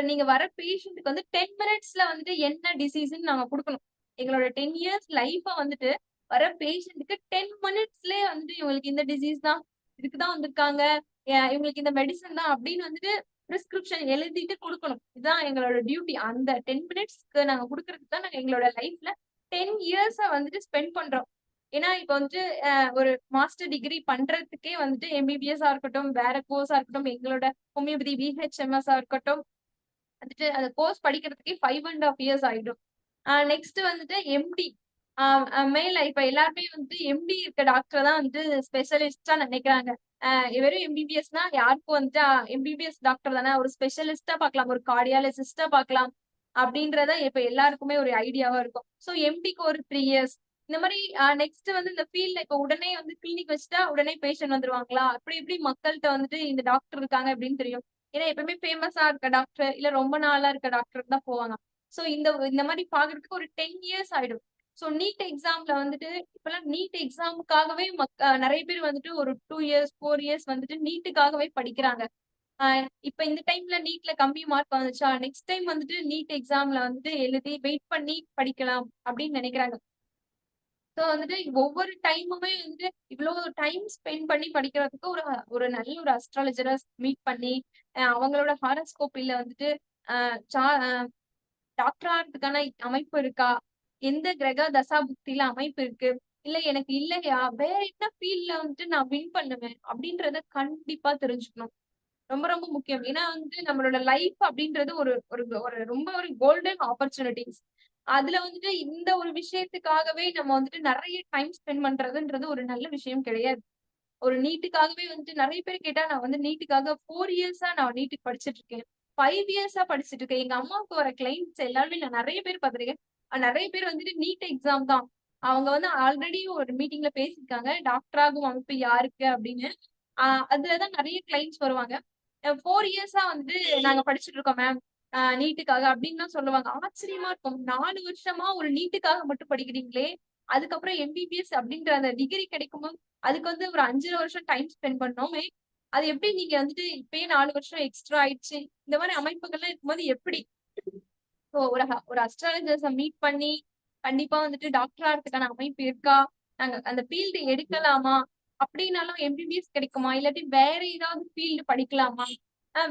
நீங்க வர பேஷண்ட்டுக்கு வந்து 10 மினிட்ஸ்ல வந்துட்டு என்ன டிசீஸ்ன்னு நாங்க குடுக்கணும். எங்களோட 10 இயர்ஸ் லைஃப வந்துட்டு வர பேஷண்ட்டுக்கு 10 மினிட்ஸ்லயே வந்துட்டு இவங்களுக்கு இந்த டிசீஸ் தான், இதுக்குதான் வந்திருக்காங்க, இவங்களுக்கு இந்த மெடிசன் தான் அப்படின்னு வந்துட்டு பிரிஸ்கிரிப்ஷன் எழுதிட்டு குடுக்கணும். இதுதான் எங்களோட டியூட்டி. அந்த 10 மினிட்ஸ்க்கு நாங்க குடுக்கறதுக்கு தான் நாங்க எங்களோட லைஃப்ல 10 இயர்ஸ வந்துட்டு ஸ்பெண்ட் பண்றோம். ஏன்னா இப்ப வந்துட்டு ஒரு மாஸ்டர் டிகிரி பண்றதுக்கே வந்துட்டு எம்பிபிஎஸ் இருக்கட்டும், வேற கோர்ஸா இருக்கட்டும், எங்களோட ஹோமியோபதி பிஹெச்எம்எஸ் இருக்கட்டும் வந்துட்டு அந்த கோர்ஸ் படிக்கிறதுக்கே 5.5 இயர்ஸ் ஆயிடும். நெக்ஸ்ட் வந்துட்டு எம்டி மேல இப்ப எல்லாருமே வந்துட்டு எம்டி இருக்க டாக்டர் தான் வந்துட்டு ஸ்பெஷலிஸ்டா நினைக்கிறாங்க. வெறும் எம்பிபிஎஸ்னா யாருக்கும் வந்துட்டு எம்பிபிஎஸ் டாக்டர் தானே ஒரு ஸ்பெஷலிஸ்டா பார்க்கலாம், ஒரு கார்டியாலஜிஸ்டா பார்க்கலாம் அப்படின்றத இப்ப எல்லாருக்குமே ஒரு ஐடியாவா இருக்கும். சோ எம்டிக்கு ஒரு 3 இயர்ஸ் இந்த மாதிரி நெக்ஸ்ட் வந்து இந்த ஃபீல்ட்ல இப்ப உடனே வந்து கிளினிக் வச்சுட்டா உடனே பேஷண்ட் வந்துருவாங்களா, அப்படி இப்படி மக்கள்கிட்ட வந்துட்டு இந்த டாக்டர் இருக்காங்க அப்படின்னு தெரியும். ஏன்னா எப்பவுமே ஃபேமஸா இருக்க டாக்டர் இல்ல ரொம்ப நாளா இருக்க டாக்டர் தான் போவாங்க. சோ இந்த மாதிரி பாக்குறதுக்கு ஒரு 10 இயர்ஸ் ஆயிடும். சோ நீட் எக்ஸாம்ல வந்துட்டு இப்பெல்லாம் நீட் எக்ஸாமுக்காகவே நிறைய பேர் வந்துட்டு ஒரு 2 இயர்ஸ் 4 இயர்ஸ் வந்துட்டு நீட்டுக்காகவே படிக்கிறாங்க. இப்ப இந்த டைம்ல நீட்ல கம்மி மார்க் வந்துச்சா நெக்ஸ்ட் டைம் வந்துட்டு நீட் எக்ஸாம்ல வந்துட்டு எழுதி வெயிட் பண்ணி படிக்கலாம் அப்படின்னு நினைக்கிறாங்க. சோ வந்துட்டு ஒவ்வொரு டைமுமே வந்துட்டு இவ்வளவு டைம் ஸ்பெண்ட் பண்ணி படிக்கிறதுக்கு ஒரு ஒரு நல்ல ஒரு அஸ்ட்ராலஜரை மீட் பண்ணி அவங்களோட ஹாரோஸ்கோப்ல வந்துட்டு டாக்டர் ஆகிறதுக்கான அமைப்பு இருக்கா, எந்த கிரக தசா புக்தியில அமைப்பு இருக்கு, இல்ல எனக்கு இல்லையா வேற என்ன ஃபீல்ட்ல வந்துட்டு நான் வின் பண்ணுவேன் அப்படின்றத கண்டிப்பா தெரிஞ்சுக்கணும். ரொம்ப ரொம்ப முக்கியம். ஏன்னா வந்துட்டு நம்மளோட லைஃப் அப்படின்றது ஒரு ஒரு ஒரு ரொம்ப ஒரு கோல்டன் ஆப்பர்ச்சுனிட்டிஸ். அதுல வந்துட்டு இந்த ஒரு விஷயத்துக்காகவே நம்ம வந்துட்டு நிறைய டைம் ஸ்பெண்ட் பண்றதுன்றது ஒரு நல்ல விஷயம் கிடையாது. ஒரு நீட்டுக்காகவே வந்துட்டு நிறைய பேர் கேட்டா நான் வந்து நீட்டுக்காக 4 இயர்ஸா நான் நீட்டுக்கு படிச்சுட்டு இருக்கேன். 5 இயர்ஸா படிச்சுட்டு இருக்கேன். எங்க அம்மாவுக்கு வர கிளைண்ட்ஸ் எல்லாருமே நான் நிறைய பேர் பார்த்திருக்கேன். நிறைய பேர் வந்துட்டு நீட் எக்ஸாம் தான். அவங்க வந்து ஆல்ரெடி ஒரு மீட்டிங்ல பேசியிருக்காங்க. டாக்டர் ஆகும் அமைப்பு யாருக்கு அப்படின்னு. அதுலதான் நிறைய கிளைண்ட்ஸ் வருவாங்க. 4 இயர்ஸா வந்து நாங்க படிச்சுட்டு இருக்கோம் மேம். நீட்டுக்காக அப்படின்னு தான் சொல்லுவாங்க. ஆச்சரியமா இருக்கும். 4 வருஷமா ஒரு நீட்டுக்காக மட்டும் படிக்கிறீங்களே. அதுக்கப்புறம் எம்பிபிஎஸ் அப்படின்ற அந்த டிகிரி கிடைக்கும்போது அதுக்கு வந்து ஒரு 5 வருஷம் டைம் ஸ்பெண்ட் பண்ணோமே. அது எப்படி நீங்க வந்துட்டு இப்பயே 4 வருஷம் எக்ஸ்ட்ரா ஆயிடுச்சு. இந்த மாதிரி அமைப்புகள்லாம் இருக்கும்போது எப்படி? ஒரு அஸ்ட்ராலஜர்ஸ மீட் பண்ணி கண்டிப்பா வந்துட்டு டாக்டர் ஆகிறதுக்கான அமைப்பு இருக்கா? நாங்க அந்த ஃபீல்டு எடுக்கலாமா? அப்படின்னாலும் எம்பிபிஎஸ் கிடைக்குமா? இல்லாட்டி வேற ஏதாவது ஃபீல்டு படிக்கலாமா?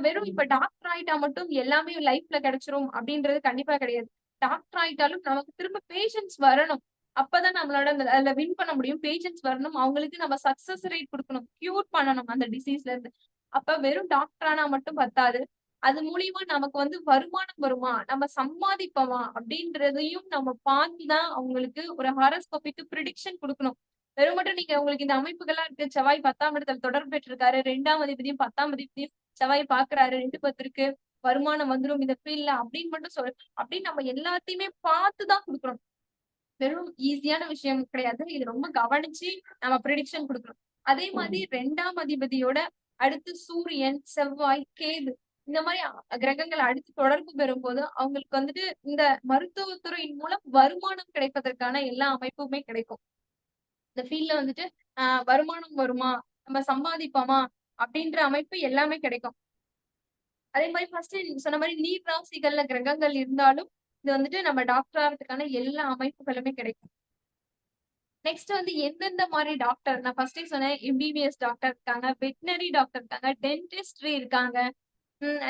வெறும் இப்ப டாக்டர் ஆயிட்டா மட்டும் எல்லாமே லைஃப்ல கிடைச்சிரும் அப்படின்றது கண்டிப்பா கிடையாது. டாக்டர் ஆயிட்டாலும் நமக்கு திரும்ப பேஷண்ட்ஸ் வரணும். அப்பதான் நம்மளோட அதுல வின் பண்ண முடியும். பேஷண்ட்ஸ் வரணும். அவங்களுக்கு நம்ம சக்சஸ் ரேட் குடுக்கணும். கியூர் பண்ணணும் அந்த டிசீஸ்ல இருந்து. அப்ப வெறும் டாக்டர் ஆனா மட்டும் பத்தாது. அது மூலியமா நமக்கு வந்து வருமானம் வருமா? நம்ம சம்பாதிப்போமா? அப்படின்றதையும் நம்ம பார்த்துதான் அவங்களுக்கு ஒரு ஹாரோஸ்கோபிக் பிரிடிக்ஷன் குடுக்கணும். வெறும் மட்டும் நீங்க உங்களுக்கு இந்த அமைப்புகள்லாம் இருக்கு. செவ்வாய் 10ஆம் இடத்துல தொடர்பு பெற்றிருக்காரு. 2ஆம் அதிபதியும் 10ஆம் அதிபதியும் செவ்வாய் பார்க்கிறாரு. 2 10 இருக்கு. வருமானம் வந்துரும் இந்த ஃபீல்ட்ல அப்படின்னு மட்டும் அப்படின்னு நம்ம எல்லாத்தையுமே பார்த்துதான் குடுக்கணும். வெறும் ஈஸியான விஷயம் கிடையாது. இது ரொம்ப கவனிச்சு நம்ம ப்ரிடிக்ஷன் குடுக்கணும். அதே மாதிரி 2ஆம் அதிபதியோட அடுத்து சூரியன், செவ்வாய், கேது இந்த மாரி கிரகங்கள் அடுத்து தொடர்பு பெறும்போது, அவங்களுக்கு வந்துட்டு இந்த மருத்துவத்துறையின் மூலம் வருமானம் கிடைப்பதற்கான எல்லா அமைப்புமே கிடைக்கும். இந்த ஃபீல்ட்ல வந்துட்டு வருமானம் வருமா? நம்ம சம்பாதிப்போமா? அப்படின்ற அமைப்பு எல்லாமே கிடைக்கும். அதே மாரி ஃபர்ஸ்ட்டு நீங்க சொன்ன மாரி நீர் ராசிகள்ல கிரகங்கள் இருந்தாலும், இது வந்துட்டு நம்ம டாக்டர் ஆறதுக்கான எல்லா அமைப்புகளுமே கிடைக்கும். நெக்ஸ்ட் வந்து எந்தெந்த மாரி டாக்டர் நான் ஃபர்ஸ்ட்டே சொன்னேன். எம்பிபிஎஸ் டாக்டர் இருக்காங்க, வெட்னரி டாக்டர் இருக்காங்க, டென்டிஸ்ட்ரி இருக்காங்க.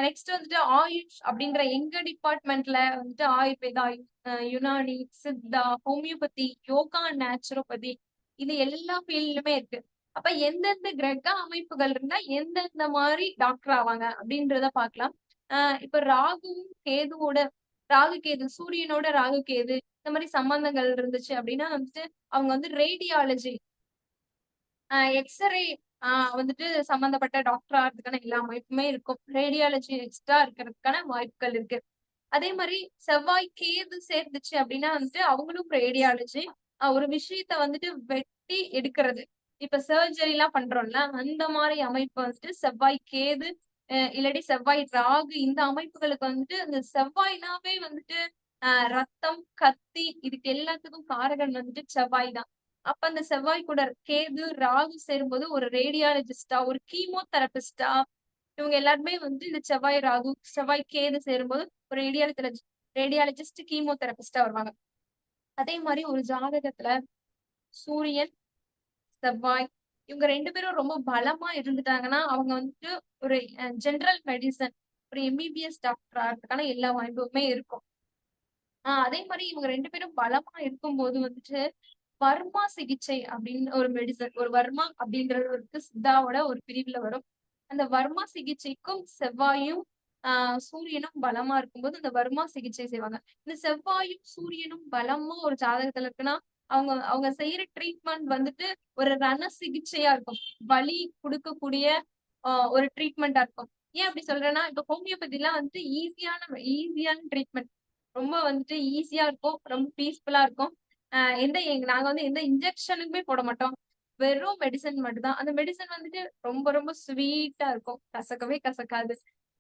நெக்ஸ்ட் வந்துட்டு ஆயுஷ் அப்படின்ற எங்க டிபார்ட்மெண்ட்ல வந்துட்டு ஆயுர்வேதா, யுனானி, சித்தா, ஹோமியோபதி, யோகா, நேச்சுரோபதி இது எல்லா ஃபீல்ட்லுமே இருக்கு. அப்ப எந்தெந்த கிரக அமைப்புகள் இருந்தா எந்தெந்த மாரி டாக்டர் ஆவாங்க அப்படின்றத பார்க்கலாம். அ இப்ப ராகுவும் கேதுவோட ராகு, கேது சூரியனோட ராகு, கேது இந்த மாரி சம்பந்தங்கள் இருந்துச்சு அப்படின்னா வந்துட்டு அவங்க வந்து ரேடியாலஜி எக்ஸ்ரே வந்துட்டு சம்பந்தப்பட்ட டாக்டர் ஆறதுக்கான எல்லா வாய்ப்புமே இருக்கும். ரேடியாலஜிஸ்ட்டா இருக்கிறதுக்கான வாய்ப்புகள் இருக்கு. அதே மாரி செவ்வாய், கேது சேர்ந்துச்சு அப்டின்னா வந்துட்டு அவங்களும் ரேடியாலஜி ஒரு விஷயத்த வந்துட்டு வெட்டி எடுக்கிறது. இப்ப சர்ஜரிலாம் பண்றோம்ல, அந்த மாரி அமைப்பு வந்துட்டு செவ்வாய், கேது இல்லாட்டி செவ்வாய், ராகு இந்த அமைப்புகளுக்கு வந்துட்டு அந்த செவ்வாய்னாவே வந்துட்டு ரத்தம், கத்தி இதுக்கு எல்லாத்துக்கும் காரகன் வந்துட்டு செவ்வாய் தான். அப்ப அந்த செவ்வாய் கூட கேது, ராகு சேரும்போது ஒரு ரேடியாலஜிஸ்ட்டா, ஒரு கீமோ தெரபிஸ்ட்டா இவங்க எல்லாருமே வந்து இந்த செவ்வாய், ராகு, செவ்வாய், கேது சேரும்போது ஒரு ரேடியாலஜிஸ்ட், கீமோ தெரபிஸ்ட்டா வருவாங்க. அதே மாரி ஒரு ஜாதகத்துல சூரியன், செவ்வாய் இவங்க 2 பேரும் ரொம்ப பலமா இருந்துட்டாங்கன்னா, அவங்க வந்துட்டு ஒரு ஜெனரல் மெடிசின் ஒரு எம்பிபிஎஸ் டாக்டர் ஆகறதுக்கான எல்லா வாய்ப்புமே இருக்கும். அதே மாரி இவங்க 2 பேரும் பலமா இருக்கும்போது வந்துட்டு வர்மா சிகிச்சை அப்படின்னு ஒரு மெடிசன். ஒரு வர்மா அப்படின்றது வந்து சித்தாவோட ஒரு பிரிவுல வரும். அந்த வர்மா சிகிச்சைக்கும் செவ்வாயும், ஆ சூரியனும் பலமா இருக்கும்போது, அந்த வர்மா சிகிச்சை செய்வாங்க. இந்த செவ்வாயும், சூரியனும் பலமா ஒரு ஜாதகத்துல இருக்குன்னா, அவங்க அவங்க செய்யற ட்ரீட்மெண்ட் வந்துட்டு ஒரு ரண சிகிச்சையா இருக்கும். வலி குடுக்கக்கூடிய ஒரு ட்ரீட்மெண்ட்டா இருக்கும். ஏன் அப்படி சொல்றேன்னா, இப்ப ஹோமியோபதிலாம் வந்துட்டு ஈஸியான ட்ரீட்மெண்ட். ரொம்ப வந்துட்டு ஈஸியா இருக்கும். ரொம்ப பீஸ்ஃபுல்லா இருக்கும். நாங்க வந்து எந்த இன்ஜெக்ஷனுமே போட மாட்டோம். வெறும் மெடிசின் மட்டும் தான். அந்த மெடிசின் வந்துட்டு ரொம்ப ரொம்ப ஸ்வீட்டா இருக்கும். கசக்கவே கசக்காது.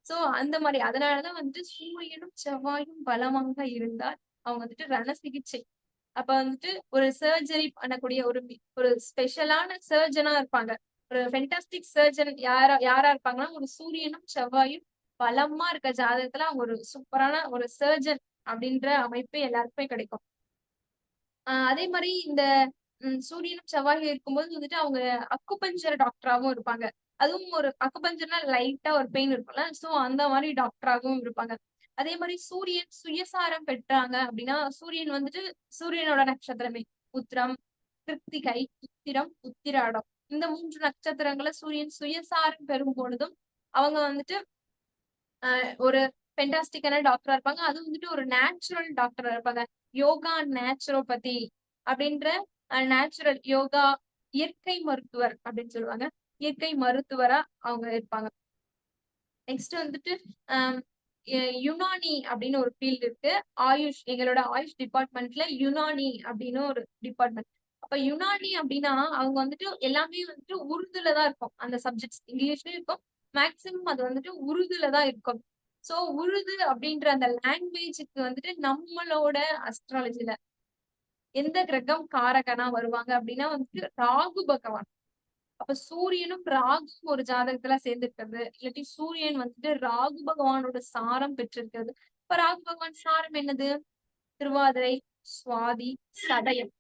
சோ அந்த மாரி அதனால தான் வந்துட்டு சூரியனும், செவ்வாயும் பலமாக இருந்தால், அவங்க வந்துட்டு ரண சிகிச்சை. அப்ப வந்துட்டு ஒரு சர்ஜரி பண்ணக்கூடிய ஒரு ஸ்பெஷலான சர்ஜனா இருப்பாங்க. ஒரு ஃபென்டாஸ்டிக் சர்ஜன் யாரா யாரா இருப்பாங்கன்னா, ஒரு சூரியனும், செவ்வாயும் பலமா இருக்க ஜாதகத்துல அவங்க ஒரு சூப்பரான ஒரு சர்ஜன் அப்படின்ற அமைப்பு எல்லாருக்குமே கிடைக்கும். அதே மாரி இந்த சூரியனும், செவ்வாயும் இருக்கும்போது வந்துட்டு அவங்க அக்குபஞ்சர் டாக்டராவும் இருப்பாங்க. அதுவும் ஒரு அக்குபஞ்சர்னா லைட்டா ஒரு பெயின் இருக்கும்ல. சோ அந்த மாரி டாக்டராகவும் இருப்பாங்க. அதே மாரி சூரியன் சுயசாரம் பெற்றாங்க அப்டின்னா, சூரியன் வந்துட்டு சூரியனோட நட்சத்திரமே உத்திரம், கிருத்திகை, உத்திரம், உத்திராடம். இந்த 3 நட்சத்திரங்கள சூரியன் சுயசாரம் பெறும் பொழுதும், அவங்க வந்துட்டு ஒரு ஃபென்டாஸ்டிக்கான டாக்டரா இருப்பாங்க. அதுவும் வந்துட்டு ஒரு நேச்சுரல் டாக்டரா இருப்பாங்க. யோகா நேச்சுரோபதி அப்படின்ற நேச்சுரல் யோகா இயற்கை மருத்துவர் அப்படின்னு சொல்லுவாங்க. இயற்கை மருத்துவரா அவங்க இருப்பாங்க. நெக்ஸ்ட் வந்துட்டு அம் யுனானி அப்படின்னு ஒரு ஃபீல்ட் இருக்கு. எங்களோட ஆயுஷ் டிபார்ட்மெண்ட்ல யுனானி அப்படின்னு ஒரு டிபார்ட்மெண்ட். அப்ப யுனானி அப்படின்னா, அவங்க வந்துட்டு எல்லாமே வந்துட்டு உருதுல தான் இருக்கும். அந்த சப்ஜெக்ட்ஸ் இங்கிலீஷ்லயும் இருக்கும். மேக்ஸிமம் அது வந்துட்டு உருதுல தான் இருக்கும். சோ உருது அப்படின்ற அந்த லாங்குவேஜ்க்கு வந்துட்டு நம்மளோட அஸ்ட்ராலஜில எந்த கிரகம் காரகனா வருவாங்க அப்படின்னா வந்துட்டு ராகு பகவான். அப்ப சூரியனும் ராகுவும் ஒரு ஜாதகத்துல சேர்ந்திருக்கிறது. இல்லாட்டி சூரியன் வந்துட்டு ராகு பகவானோட சாரம் பெற்றிருக்கிறது. இப்ப ராகு பகவான் சாரம் என்னது? திருவாதிரை, சுவாதி, சதயம்.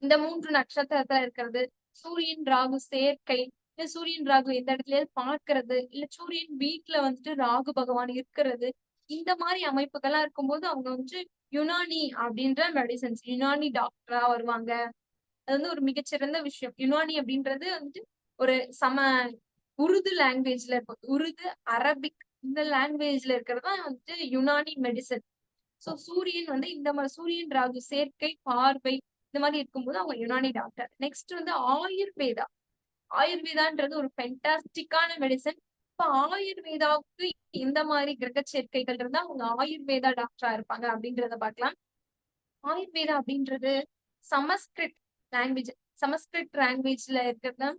இந்த 3 நட்சத்திரத்துல இருக்கிறது. சூரியன், ராகு சேர்க்கை. இல்ல சூரியன், ராகு எந்த இடத்துலயாவது பார்க்கிறது. இல்ல சூரியன் வீட்ல வந்துட்டு ராகு பகவான் இருக்கிறது. இந்த மாரி அமைப்புகள்லாம் இருக்கும்போது அவங்க வந்துட்டு யுனானி அப்படின்ற மெடிசின்ஸ் யுனானி டாக்டரா வருவாங்க. அது வந்து ஒரு மிகச்சிறந்த விஷயம். யுனானி அப்படின்றது வந்துட்டு ஒரு உருது லாங்குவேஜ்ல இருக்கும். உருது, அரபிக் இந்த லாங்குவேஜ்ல இருக்கிறது தான் வந்துட்டு யுனானி மெடிசின். சோ சூரியன் வந்து இந்த மாரி சூரியன், ராகு சேர்க்கை, பார்வை இந்த மாரி இருக்கும்போது அவங்க யுனானி டாக்டர். நெக்ஸ்ட் வந்து ஆயுர்வேதா. ஆயுர்வேதான்றது ஒரு ஃபென்டாஸ்டிக்கான மெடிசின். இப்ப ஆயுர்வேதாவுக்கு எந்த மாரி கிரக சேர்க்கைகள் இருந்தா அவங்க ஆயுர்வேதா டாக்டரா இருப்பாங்க அப்படின்றத பார்க்கலாம். ஆயுர்வேதா அப்படின்றது சமஸ்கிருத் லாங்குவேஜ். சமஸ்கிருத் லாங்குவேஜ்ல இருக்கிறது தான்,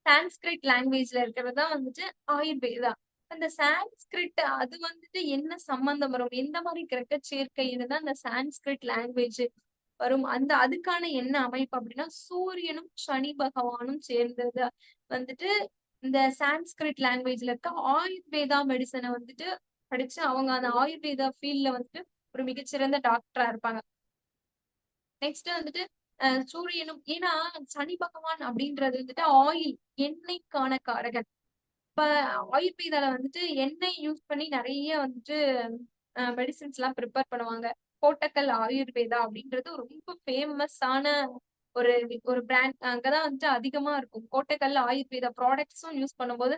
சான்ஸ்கிரிட் லாங்குவேஜ்ல இருக்கிறது தான் வந்துட்டு ஆயுர்வேதா. அந்த சான்ஸ்கிரிட் அது வந்துட்டு என்ன சம்பந்தம் வரும்? எந்த மாதிரி கிரக சேர்க்கை இருந்தா அந்த சான்ஸ்கிரிட் லாங்குவேஜ் வரும்? அதுக்கான என்ன அமைப்பு அப்படின்னா, சூரியனும் சனி பகவானும் சேர்ந்தது வந்துட்டு இந்த சான்ஸ்கிரிட் லாங்குவேஜ்ல இருக்க ஆயுர்வேதா மெடிசன வந்துட்டு படிச்சு அவங்க அந்த ஆயுர்வேதா ஃபீல்ட்ல வந்துட்டு ஒரு மிகச்சிறந்த டாக்டரா இருப்பாங்க. நெக்ஸ்ட் வந்துட்டு சூரியனும், ஏன்னா சனி பகவான் அப்படின்றது வந்துட்டு ஆயில், எண்ணெய்க்கான காரகன். இப்ப ஆயுர்வேதால வந்துட்டு எண்ணெய் யூஸ் பண்ணி நிறைய வந்துட்டு மெடிசின்ஸ் எல்லாம் ப்ரிப்பேர் பண்ணுவாங்க. கோட்டக்கல் ஆயுர்வேதா அப்படின்றது ஒரு ரொம்ப ஃபேமஸான ஒரு ஒரு பிராண்ட். அங்கதான் வந்துட்டு அதிகமா இருக்கும். கோட்டக்கல்ல ஆயுர்வேதா ப்ராடக்ட்ஸும் யூஸ் பண்ணும்போது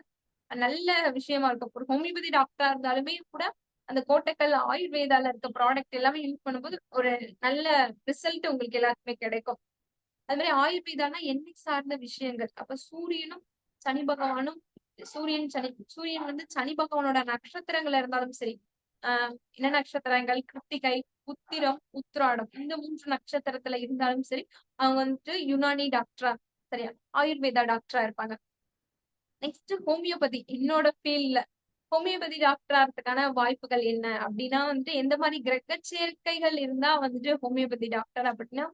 நல்ல விஷயமா இருக்கும். ஒரு ஹோமியோபதி டாக்டரா இருந்தாலுமே கூட அந்த கோட்டக்கல் ஆயுர்வேதால இருக்க ப்ராடக்ட் எல்லாமே யூஸ் பண்ணும்போது ஒரு நல்ல ரிசல்ட் உங்களுக்கு எல்லாருக்குமே கிடைக்கும். அது மாதிரி ஆயுர்வேதானா எண்ணெய் சார்ந்த விஷயங்கள். அப்ப சூரியனும் சனி பகவானும், சூரியன் வந்து சனி பகவானோட நட்சத்திரங்கள் இருந்தாலும் சரி, என்ன நட்சத்திரங்கள்? கிருத்திகை, உத்திரம், உத்திராடம், இந்த 3 நட்சத்திரத்துல இருந்தாலும் சரி, அவங்க வந்துட்டு யுனானி டாக்டரா, சரியா, ஆயுர்வேதா டாக்டரா இருப்பாங்க. நெக்ஸ்ட் ஹோமியோபதி, என்னோட ஃபீல்ட்ல ஹோமியோபதி டாக்டர் ஆகிறதுக்கான வாய்ப்புகள் என்ன அப்படின்னா வந்துட்டு, எந்த மாதிரி கிரக சேர்க்கைகள் இருந்தா வந்துட்டு ஹோமியோபதி டாக்டர் அப்படின்னா,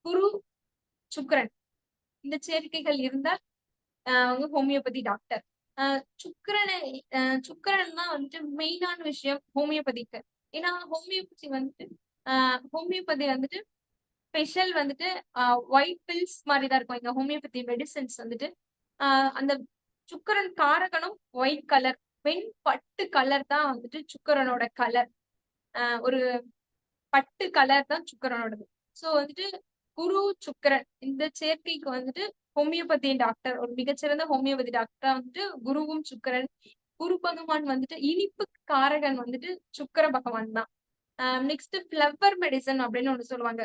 குரு, சுக்கிரன் இந்த சேர்க்கைகள் இருந்தா அவங்க ஹோமியோபதி டாக்டர். சுக்கிரனை சுக்கிரன் தான் வந்துட்டு மெயினான விஷயம் ஹோமியோபதிக்கு. ஏன்னா ஹோமியோபதி வந்துட்டு ஹோமியோபதி வந்துட்டு ஸ்பெஷல் வந்துட்டு ஒயிட் பில்ஸ் மாதிரி தான் இருக்கும். எங்க ஹோமியோபதி மெடிசின்ஸ் வந்துட்டு அந்த சுக்கிரன் காரகனும் ஒயிட் கலர், வெண் பட்டு கலர் தான் வந்துட்டு சுக்கிரனோட கலர். ஒரு பட்டு கலர் தான் சுக்கிரனோடது. சோ வந்துட்டு குரு, சுக்கிரன் இந்த சேர்க்கைக்கு வந்துட்டு ஹோமியோபதி டாக்டர், ஒரு மிகச்சிறந்த ஹோமியோபதி டாக்டரா வந்துட்டு குருவும் சுக்கிரன். குரு பகவான் வந்துட்டு இனிப்பு காரகன் வந்துட்டு சுக்கிர பகவான் தான். நெக்ஸ்ட் ஃபிளவர் மெடிசன் அப்படின்னு ஒண்ணு சொல்லுவாங்க.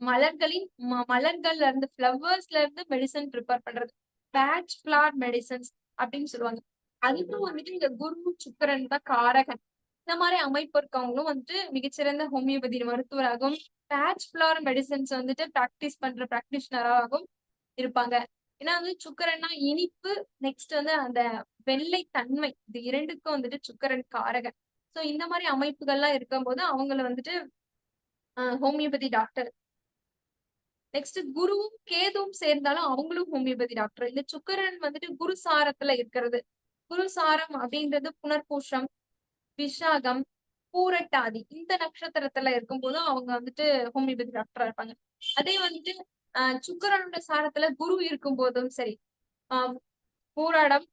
மலர்கள்ல இருந்து, ஃபிளவர்ஸ்ல இருந்து மெடிசன் ப்ரிப்பேர் பண்றது. பேட்ச் ஃபிளவர் மெடிசன்ஸ் அப்படின்னு சொல்லுவாங்க. அதுக்கும் வந்துட்டு இந்த குரு சுக்கிரன் தான் காரகன். இந்த மாதிரி அமைப்பு இருக்கவங்களும் வந்துட்டு மிகச்சிறந்த ஹோமியோபதி மருத்துவராகவும், பேட்ச் ஃபிளவர் மெடிசன்ஸ் வந்துட்டு பிராக்டிஸ் பண்ற பிராக்டிஷனராகவும் இருப்பாங்க. ஏன்னா வந்து சுக்கிரன்னா இனிப்பு, நெக்ஸ்ட் வந்து அந்த வெள்ளை தன்மை, இது இரண்டுக்கும் வந்துட்டு சுக்கிரன் காரகன். சோ இந்த மாதிரி அமைப்புகள்லாம் இருக்கும்போது அவங்கள வந்துட்டு ஹோமியோபதி டாக்டர். நெக்ஸ்ட் குருவும் கேதுவும் சேர்ந்தாலும் அவங்களும் ஹோமியோபதி டாக்டர். இந்த சுக்கிரன் வந்துட்டு குரு சாரத்துல இருக்கிறது. குரு சாரம் அப்படின்றது புனர்பூஷம், விஷாகம், பூரட்டாதி இந்த நட்சத்திரத்துல இருக்கும்போது அவங்க வந்துட்டு ஹோமியோபதி டாக்டரா இருப்பாங்க. அதே வந்துட்டு சுக்கிரனோட சாரத்துல குரு இருக்கும் போதும் சரி, ஆஹ் பூராடம்,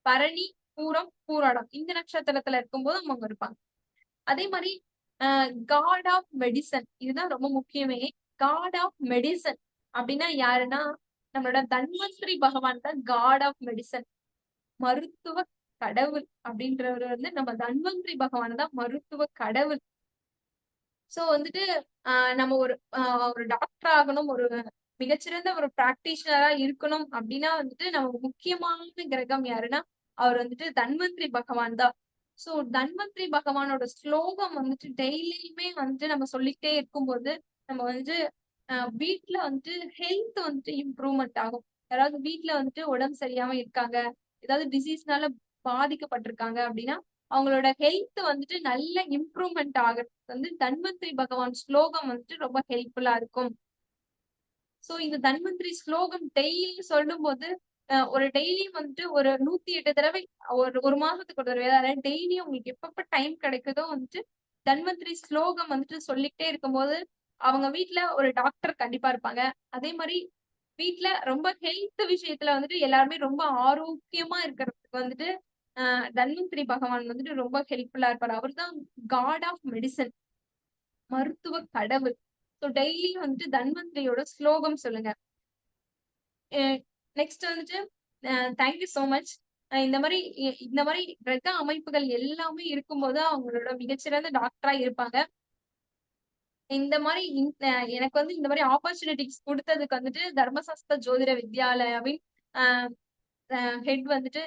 பரணி, பூரம், பூராடம் இந்த நட்சத்திரத்துல இருக்கும்போது அவங்க இருப்பாங்க. அதே மாதிரி காட் ஆஃப் மெடிசன், இதுதான் ரொம்ப முக்கியமே. காட் ஆஃப் மெடிசன் அப்படின்னா யாருன்னா, நம்மளோட தன்வந்திரி பகவான் தான் காட் ஆஃப் மெடிசன், மருத்துவ கடவுள். அப்படின்றவர் வந்து நம்ம தன்வந்திரி பகவான் தான் மருத்துவ கடவுள். சோ வந்துட்டு நம்ம ஒரு டாக்டர் ஆகணும், ஒரு மிகச்சிறந்த ஒரு பிராக்டிஷனரா இருக்கணும் அப்படின்னா வந்துட்டு நம்ம முக்கியமான கிரகம் யாருன்னா, அவர் வந்துட்டு தன்வந்திரி பகவான் தான். சோ தன்வந்திரி பகவானோட ஸ்லோகம் வந்துட்டு டெய்லியுமே வந்துட்டு நம்ம சொல்லிக்கிட்டே இருக்கும்போது நம்ம வந்துட்டு வீட்ல வந்துட்டு ஹெல்த் வந்துட்டு இம்ப்ரூவ்மெண்ட் ஆகும். யாராவது வீட்ல வந்துட்டு உடம்பு சரியாம இருக்காங்க, ஏதாவது டிசீஸ்னால பாதிக்கப்பட்டிருக்காங்க அப்படின்னா அவங்களோட ஹெல்த் வந்துட்டு நல்ல இம்ப்ரூவ்மெண்ட் ஆகுறதுக்கு வந்து தன்வந்திரி பகவான் ஸ்லோகம் வந்துட்டு ரொம்ப ஹெல்ப்ஃபுல்லா இருக்கும். சோ இந்த தன்வந்திரி ஸ்லோகம் டெய்லி சொல்லும் போது ஒரு டெய்லி வந்துட்டு ஒரு 108 தடவை, ஒரு மாசத்துக்கு ஒரு தடவை, டெய்லி உங்களுக்கு எப்பப்ப டைம் கிடைக்குதோ வந்துட்டு தன்வந்திரி ஸ்லோகம் வந்துட்டு சொல்லிக்கிட்டே இருக்கும்போது அவங்க வீட்ல ஒரு டாக்டர் கண்டிப்பா இருப்பாங்க. அதே மாதிரி வீட்ல ரொம்ப ஹெல்த் விஷயத்துல வந்துட்டு எல்லாருமே ரொம்ப ஆரோக்கியமா இருக்கிறதுக்கு வந்துட்டு தன்வந்திரி பகவான் வந்துட்டு ரொம்ப ஹெல்ப்ஃபுல்லா இருப்பாரு. அவர்தான் காட் ஆஃப் மெடிசன், மருத்துவ கடவுள். ஸோ டெய்லி வந்துட்டு தன்வந்திரியோட ஸ்லோகம் சொல்லுங்க. நெக்ஸ்ட் வந்துட்டு தேங்க்யூ சோ மச். இந்த மாதிரி கிரக அமைப்புகள் எல்லாமே இருக்கும்போது அவங்களோட மிகச்சிறந்த டாக்டரா இருப்பாங்க. இந்த மாதிரி எனக்கு வந்து இந்த மாதிரி ஆப்பர்ச்சுனிட்டிஸ் கொடுத்ததுக்கு வந்துட்டு தர்மசாஸ்திர ஜோதிட வித்யாலயாவின் ஹெட் வந்துட்டு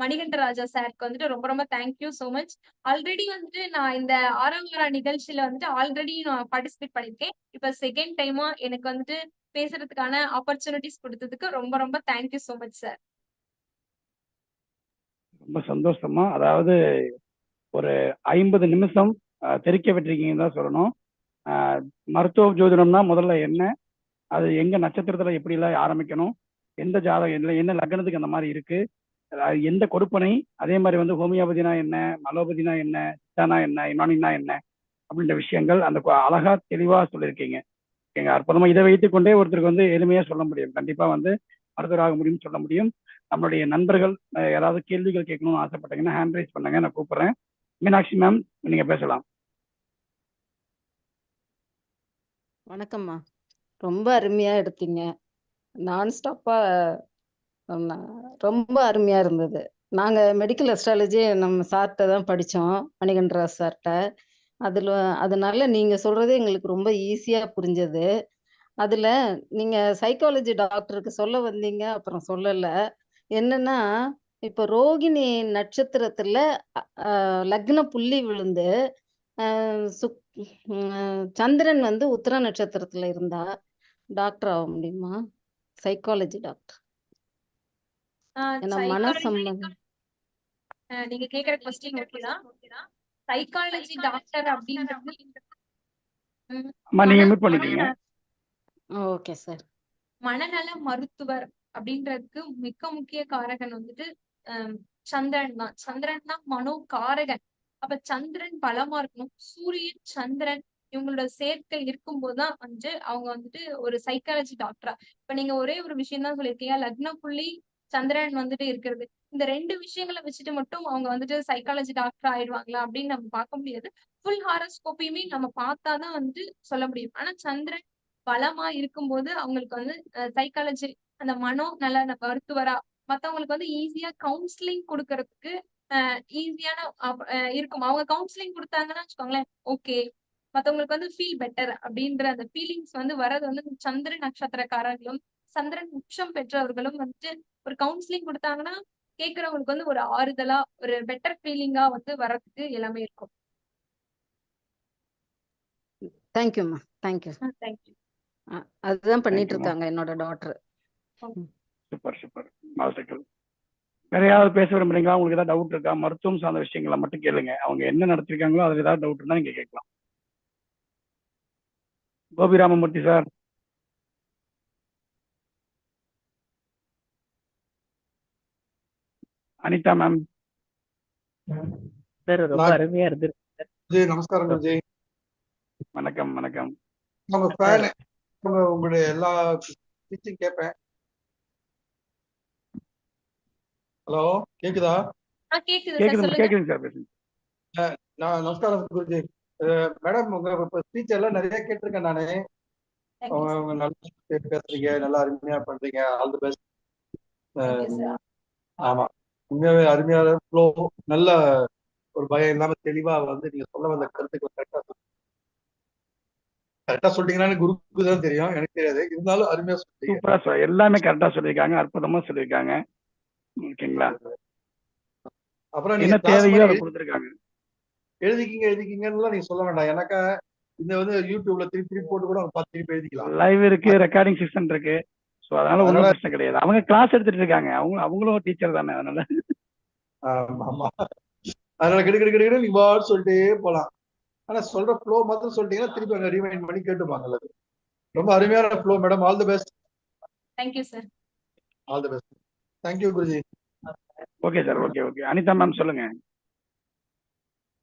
மணிகண்ட ராஜா சாருக்கு வந்துட்டு ரொம்ப ரொம்ப தேங்க்யூ சோ மச். ஆல்ரெடி வந்துட்டு நான் இந்த ஆரவார நிகழ்ச்சியில வந்துட்டு ஆல்ரெடி நான் பார்ட்டிசிபேட் பண்ணியிருக்கேன். இப்ப செகண்ட் டைமா எனக்கு வந்துட்டு பேசுறதுக்கான ஆப்பர்ச்சுனிட்டிஸ் கொடுத்ததுக்கு ரொம்ப ரொம்ப தேங்க்யூ சோ மச் சார். ரொம்ப சந்தோஷமா. அதாவது ஒரு 50 நிமிஷம் தெரிக்க விட்டுருக்கீங்கன்னு தான் சொல்லணும். மருத்துவ ஜோதிடம்னா முதல்ல என்ன, அது எங்க நட்சத்திரத்துல எப்படி எல்லாம் ஆரம்பிக்கணும், எந்த ஜாதகம் என்ன லக்னத்துக்கு அந்த மாதிரி இருக்கு, எந்த கொடுப்பனை, அதே மாதிரி வந்து ஹோமியோபதினா என்ன, மலோபதினா என்ன, சித்தானா என்ன, யுனானினா என்ன அப்படின்ற விஷயங்கள் அந்த அழகா தெளிவா சொல்லியிருக்கீங்க. எங்க அற்புதமா இதை வைத்துக் கொண்டே ஒருத்தருக்கு வந்து எளிமையா சொல்ல முடியும். கண்டிப்பா வந்து மருத்துவராக முடியும்னு சொல்ல முடியும். நம்மளுடைய நண்பர்கள் யாராவது கேள்விகள் கேட்கணும்னு ஆசைப்பட்டீங்கன்னா ஹேண்ட் ரைஸ் பண்ணுங்க, நான் கூப்பிடுறேன். மீனாட்சி மேம், நீங்க பேசலாம். வணக்கம்மா. ரொம்ப அருமையா எடுத்தீங்க. நான் ஸ்டாப்பா ரொம்ப அருமையா இருந்தது. நாங்க மெடிக்கல் அஸ்ட்ராலஜி நம்ம சார்கிட்ட தான் படிச்சோம், மணிகண்டராஜ் சார்கிட்ட. அதனால நீங்க சொல்றது எங்களுக்கு ரொம்ப ஈஸியா புரிஞ்சது. அதுல நீங்க சைக்காலஜி டாக்டருக்கு சொல்ல வந்தீங்க, அப்புறம் சொல்லல. என்னன்னா, இப்ப ரோகிணி நட்சத்திரத்துல லக்ன புள்ளி விழுந்து சுக் சந்திரன் வந்து உத்திர நட்சத்திரத்துல இருந்தா டாக்டர் ஆக முடியுமா? Psychology doctor. ஏன்னா மன சம்பந்தம். நீங்க கேக்குற கொஸ்டின் ஓகேதான். சைக்காலஜி டாக்டர் அப்படின்றது நீங்க மியூட் பண்ணிக்கீங்க. Okay sir. மனநல மருத்துவர் அப்படின்றதுக்கு மிக முக்கிய காரகன் வந்துட்டு சந்திரன் தான். சந்திரன் தான் மனோ காரகன். அப்ப சந்திரன் பலமா இருக்கணும். சூரியன் சந்திரன் இவங்களோட சேர்க்கை இருக்கும்போதுதான் வந்து அவங்க வந்துட்டு ஒரு சைக்காலஜி டாக்டரா. இப்ப நீங்க ஒரே ஒரு விஷயம் தான் சொல்லியிருக்கீங்க, லக்ன புள்ளி சந்திரன் வந்துட்டு இருக்கிறது. இந்த 2 விஷயங்களை வச்சுட்டு மட்டும் அவங்க வந்துட்டு சைக்காலஜி டாக்டர் ஆயிடுவாங்களா அப்படின்னு நம்ம பார்க்க முடியாது. ஃபுல் ஹாரோஸ்கோப்பையுமே நம்ம பார்த்தாதான் வந்துட்டு சொல்ல முடியும். ஆனா சந்திரன் பலமா இருக்கும்போது அவங்களுக்கு வந்து சைக்காலஜி அந்த மனோ நல மருத்துவரா மத்தவங்களுக்கு வந்து ஈஸியா கவுன்சிலிங் கொடுக்கறதுக்கு ஈஸியான இருக்கும். அவங்க கவுன்சிலிங் கொடுத்தாங்கன்னா வச்சுக்கோங்களேன், ஓகே மத்தவங்களுக்கு வந்து ஃபீல் பெட்டர் அப்படின்ற அந்த ஃபீலிங்ஸ் வந்து வர்றது வந்து சந்திர நட்சத்திரக்காரர்களும் சந்திரன் உச்சம் பெற்றவர்களும் வந்துட்டு ஒரு கவுன்சிலிங் கொடுத்தாங்கன்னா கேட்கறவங்களுக்கு வந்து ஒரு ஆறுதலா ஒரு பெட்டர் ஃபீலிங்கா வந்து வர்றதுக்கு எல்லாமே இருக்கும். தேங்க்யூம்மா. தேங்க்யூ. தேங்க்யூ. அதுதான் பண்ணிட்டு இருக்காங்க என்னோட டாக்டர். Super super. வாழ்த்துக்கள். வேற யாராவது பேச விரும்புறீங்களா? உங்களுக்கு ஏதாவது டவுட் இருக்கா? மருத்துவம் சார்ந்த விஷயங்களை மட்டும் கேளுங்க. அவங்க என்ன நடத்திருக்காங்களோ அதுல ஏதாவது டவுட் இருந்தா நீங்க கேட்கலாம். கோபிராமமூர்த்தி சார். அனிதா மேம். சார் ரொம்ப அருமையா இருந்திருக்கு. நமஸ்காரம் குருஜி. வணக்கம் வணக்கம். உங்களுடைய எல்லா ஸ்பீச்சும் கேட்பேன். ஹலோ, கேக்குதா? கேக்குதுங்க சார், பேசுங்க. நமஸ்காரம் குருஜி. மேடம், உங்க ஸ்பீச் எல்லாம் நிறைய கேட்டிருக்கேன் நானு. நல்லா பேசுறீங்க, நல்லா அருமையா பண்றீங்க. All the best. ஆமா, உண்மையாவே அருமையான ஃப்ளோ, நல்ல ஒரு பயம் இல்லாம தெளிவா வந்து நீங்க சொல்ல வந்த கருத்துக்களை கரெக்டா சொல்லிட்டீங்கன்னு குருக்கு தான் தெரியும், எனக்கு தெரியாது. இருந்தாலும் அருமையா சொல்றீங்க. சூப்பரா எல்லாமே கரெக்டா சொல்லியிருக்காங்க, அற்புதமா சொல்லியிருக்காங்க. ஓகேங்களா? அப்புறம் என்ன தேவையோ அதை கொடுத்துருக்காங்க. எழுதிக்கிங்கன்னு நீங்க சொல்ல வேண்டாம். எனக்கா இந்த வந்து யூடியூப்ல திருப்பி போட்டு கூட பார்த்து திருப்பி எழுதிக்கலாம். லைவ் இருக்கு, ரெக்கார்டிங் செக்ஷன் இருக்கு. சோ அதனால ஒன்றும் பிரச்சனை கிடையாது. அவங்க கிளாஸ் எடுத்துட்டு இருக்காங்க, அவங்களும் டீச்சர் தானே. அதனால அதனால கிடைக்கிற நீங்க பாட்டு சொல்லிட்டே போலாம். ஆனா சொல்ற ஃப்ளோ மாத்திரம் சொல்லிட்டீங்கன்னா திருப்பி அங்க ரிமைண்ட் பண்ணி கேட்டுப்பாங்க. ரொம்ப அருமையான flow madam. All the best. Thank you sir. All the best. Thank you குருஜி. Okay sir. Okay okay. Anitha ma'am சொல்லுங்க.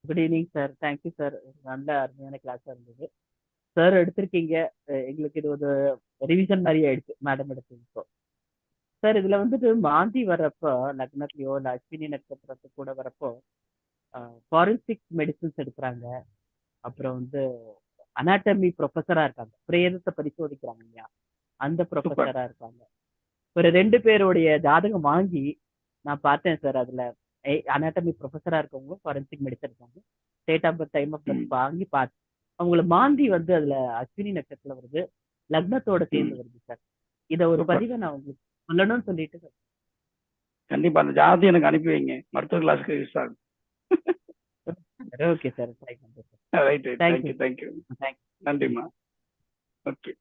Good evening sir. Thank you sir. நல்ல அருமையான கிளாஸா இருந்தது சார். எடுத்திருக்கீங்க, எங்களுக்கு இது ஒரு ரிவிஷன் மாதிரி ஆயிடுச்சு மேடம் எடுத்தது சார். இதுல வந்துட்டு மாந்தி வர்றப்போ லக்னத்திலயோ இல்ல அஸ்வினி நட்சத்திரத்துக்கு கூட வரப்போ ஃபாரன்சிக் மெடிசின்ஸ் எடுக்கிறாங்க. அப்புறம் வந்து அனாட்டமி ப்ரொஃபஸரா இருக்காங்க, பிரேதத்தை பரிசோதிக்கிறாங்க இல்லையா, அந்த ப்ரொஃபஸரா இருக்காங்க. ஒரு 2 பேருடைய ஜாதகம் வாங்கி நான் பார்த்தேன் சார். அதுல அனாட்டமி ப்ரொஃபஸரா இருக்கவங்களும் ஃபாரன்சிக் மெடிசன் இருக்காங்க. Date of birth, time of birth வாங்கி பார்த்தேன். அவங்கள மாந்தி வந்து அதுல அஸ்வினி நட்சத்திரம் வருது, லக்னத்தோட சேர்ந்து வருது சார். இத ஒரு பதிவை நான் உங்களுக்கு சொல்லணும்னு சொல்லிட்டு சார். கண்டிப்பா அந்த ஜாதி எனக்கு அனுப்பி வைங்க, மருத்துவ கிளாஸ்க்கு யூஸ் ஆகும். ஓகே சார், ட்ரை பண்றேன் சார். Right right, thank you thank you. Thank you. நன்றிம்மா. Okay,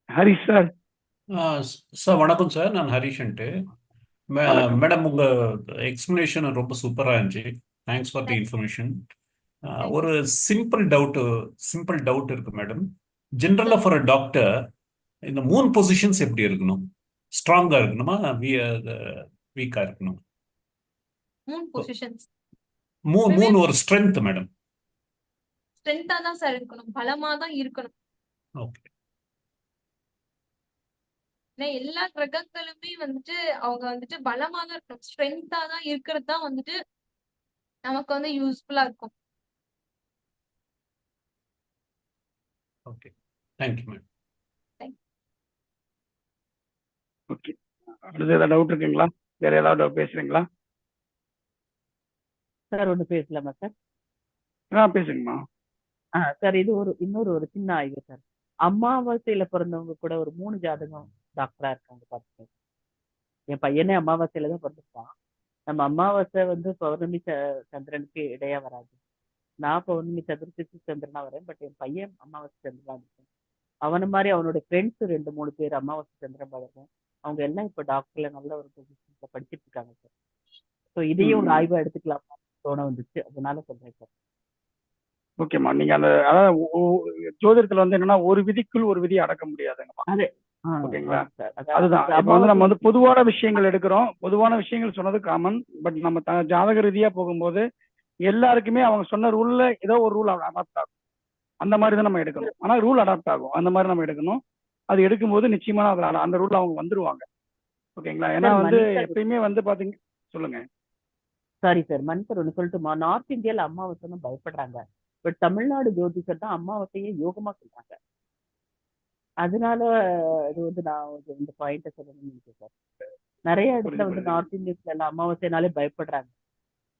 Harish sir. சார் வணக்கம் சார், நான் ஹரிஷன்ட்டு. வணக்கம். மேடம் உங்கள் எக்ஸ்பிளனேஷன் ரொம்ப சூப்பராக இருந்துச்சு. Thanks for the information. ஒரு சிம்பிள் டவுட் இருக்கு மேடம். ஜென்ரலாக ஃபார் அ டாக்டர் இந்த 3 பொசிஷன்ஸ் எப்படி இருக்கணும்? ஸ்ட்ராங்காக இருக்கணுமா, வீக்காக இருக்கணும்? 3 பொசிஷன்ஸ் 3 ஒரு ஸ்ட்ரென்த் மேடம். ஸ்ட்ரென்த்தா தான் சார் இருக்கணும், பலமா தான் இருக்கணும். ஓகே. ஏன்னா எல்லா கிரகங்களுமே வந்துட்டு அவங்க வந்துட்டு பலமா தான் இருக்கணும், ஸ்ட்ரென்த்தா தான் இருக்கிறது தான் வந்துட்டு நமக்கு வந்து யூஸ்ஃபுல்லா இருக்கும். Okay, thank you madam. ஓகே, அடுத்து ஏதாவது டவுட் இருக்குங்களா? வேற ஏதாவது பேசுறீங்களா? சார் ஒன்று பேசலாமா சார்? பேசுங்கம்மா. சார் இது இன்னொரு ஒரு சின்ன ஆய்வு சார். அமாவாசையில பிறந்தவங்க கூட ஒரு 3 ஜாதகம் டாக்டரா இருக்காங்க பார்த்துக்கோங்க. என் பையனே அமாவாசையில தான் பிறந்திருக்கான். நம்ம அமாவாசை வந்து பௌர்ணமி சந்திரனுக்கு இடையா வராது. நான் பௌர்ணமி சதுர்த்தி சந்திரனா வரேன், பட் என் பையன் அமாவாசை சந்திரனா இருக்கேன். அவன மாதிரி அவனோட ஃப்ரெண்ட்ஸ் 2-3 பேர் அமாவாசை சந்திரன் பார்க்கறேன். அவங்க எல்லாம் இப்போ டாக்டர்ல நல்ல ஒரு பொசிஷன்ல படிச்சுட்டு இருக்காங்க சார். ஸோ இதையும் ஒரு ஆய்வா எடுத்துக்கலாமா தோண வந்துச்சு, அதனால சொல்றேன் சார். ஓகேம்மா, நீங்க அந்த அதாவது ஜோதிடத்துல வந்து என்னன்னா ஒரு விதிக்குள் ஒரு விதியை அடக்க முடியாதுங்கம்மா. அது ஓகேங்களா? சார் அதுதான் இப்ப வந்து நம்ம வந்து பொதுவான விஷயங்கள் எடுக்கிறோம். பொதுவான விஷயங்கள் சொன்னது காமன். பட் நம்ம ஜாதக ரீதியா போகும்போது எல்லாருக்குமே அவங்க சொன்ன ரூல்ல ஏதோ ஒரு ரூல் அடாப்ட் ஆகும். அந்த மாதிரி தான் நம்ம எடுக்கணும். ஆனா ரூல் அடாப்ட் ஆகும், அந்த மாதிரி நம்ம எடுக்கணும். அது எடுக்கும்போது நிச்சயமா அந்த ரூல் அவங்க வந்துருவாங்க. ஓகேங்களா? ஏன்னா வந்து எப்பயுமே வந்து பாத்தீங்க, சொல்லுங்க. சாரி சார், மன்சர் ஒன்று சொல்லட்டுமா? நார்த் இந்தியால அமாவாசைன்னு பயப்படுறாங்க, பட் தமிழ்நாடு ஜோதிஷர் தான் அமாவாசையை யோகமா சொல்றாங்க. அதனால இது வந்து நான் இந்த பாயிண்ட சொல்லணும்னு நினைக்கிறேன் சார். நிறைய இடத்துல வந்து நார்த் இந்தியன்ஸ்ல எல்லாம் அமாவாசைனாலே பயப்படுறாங்க,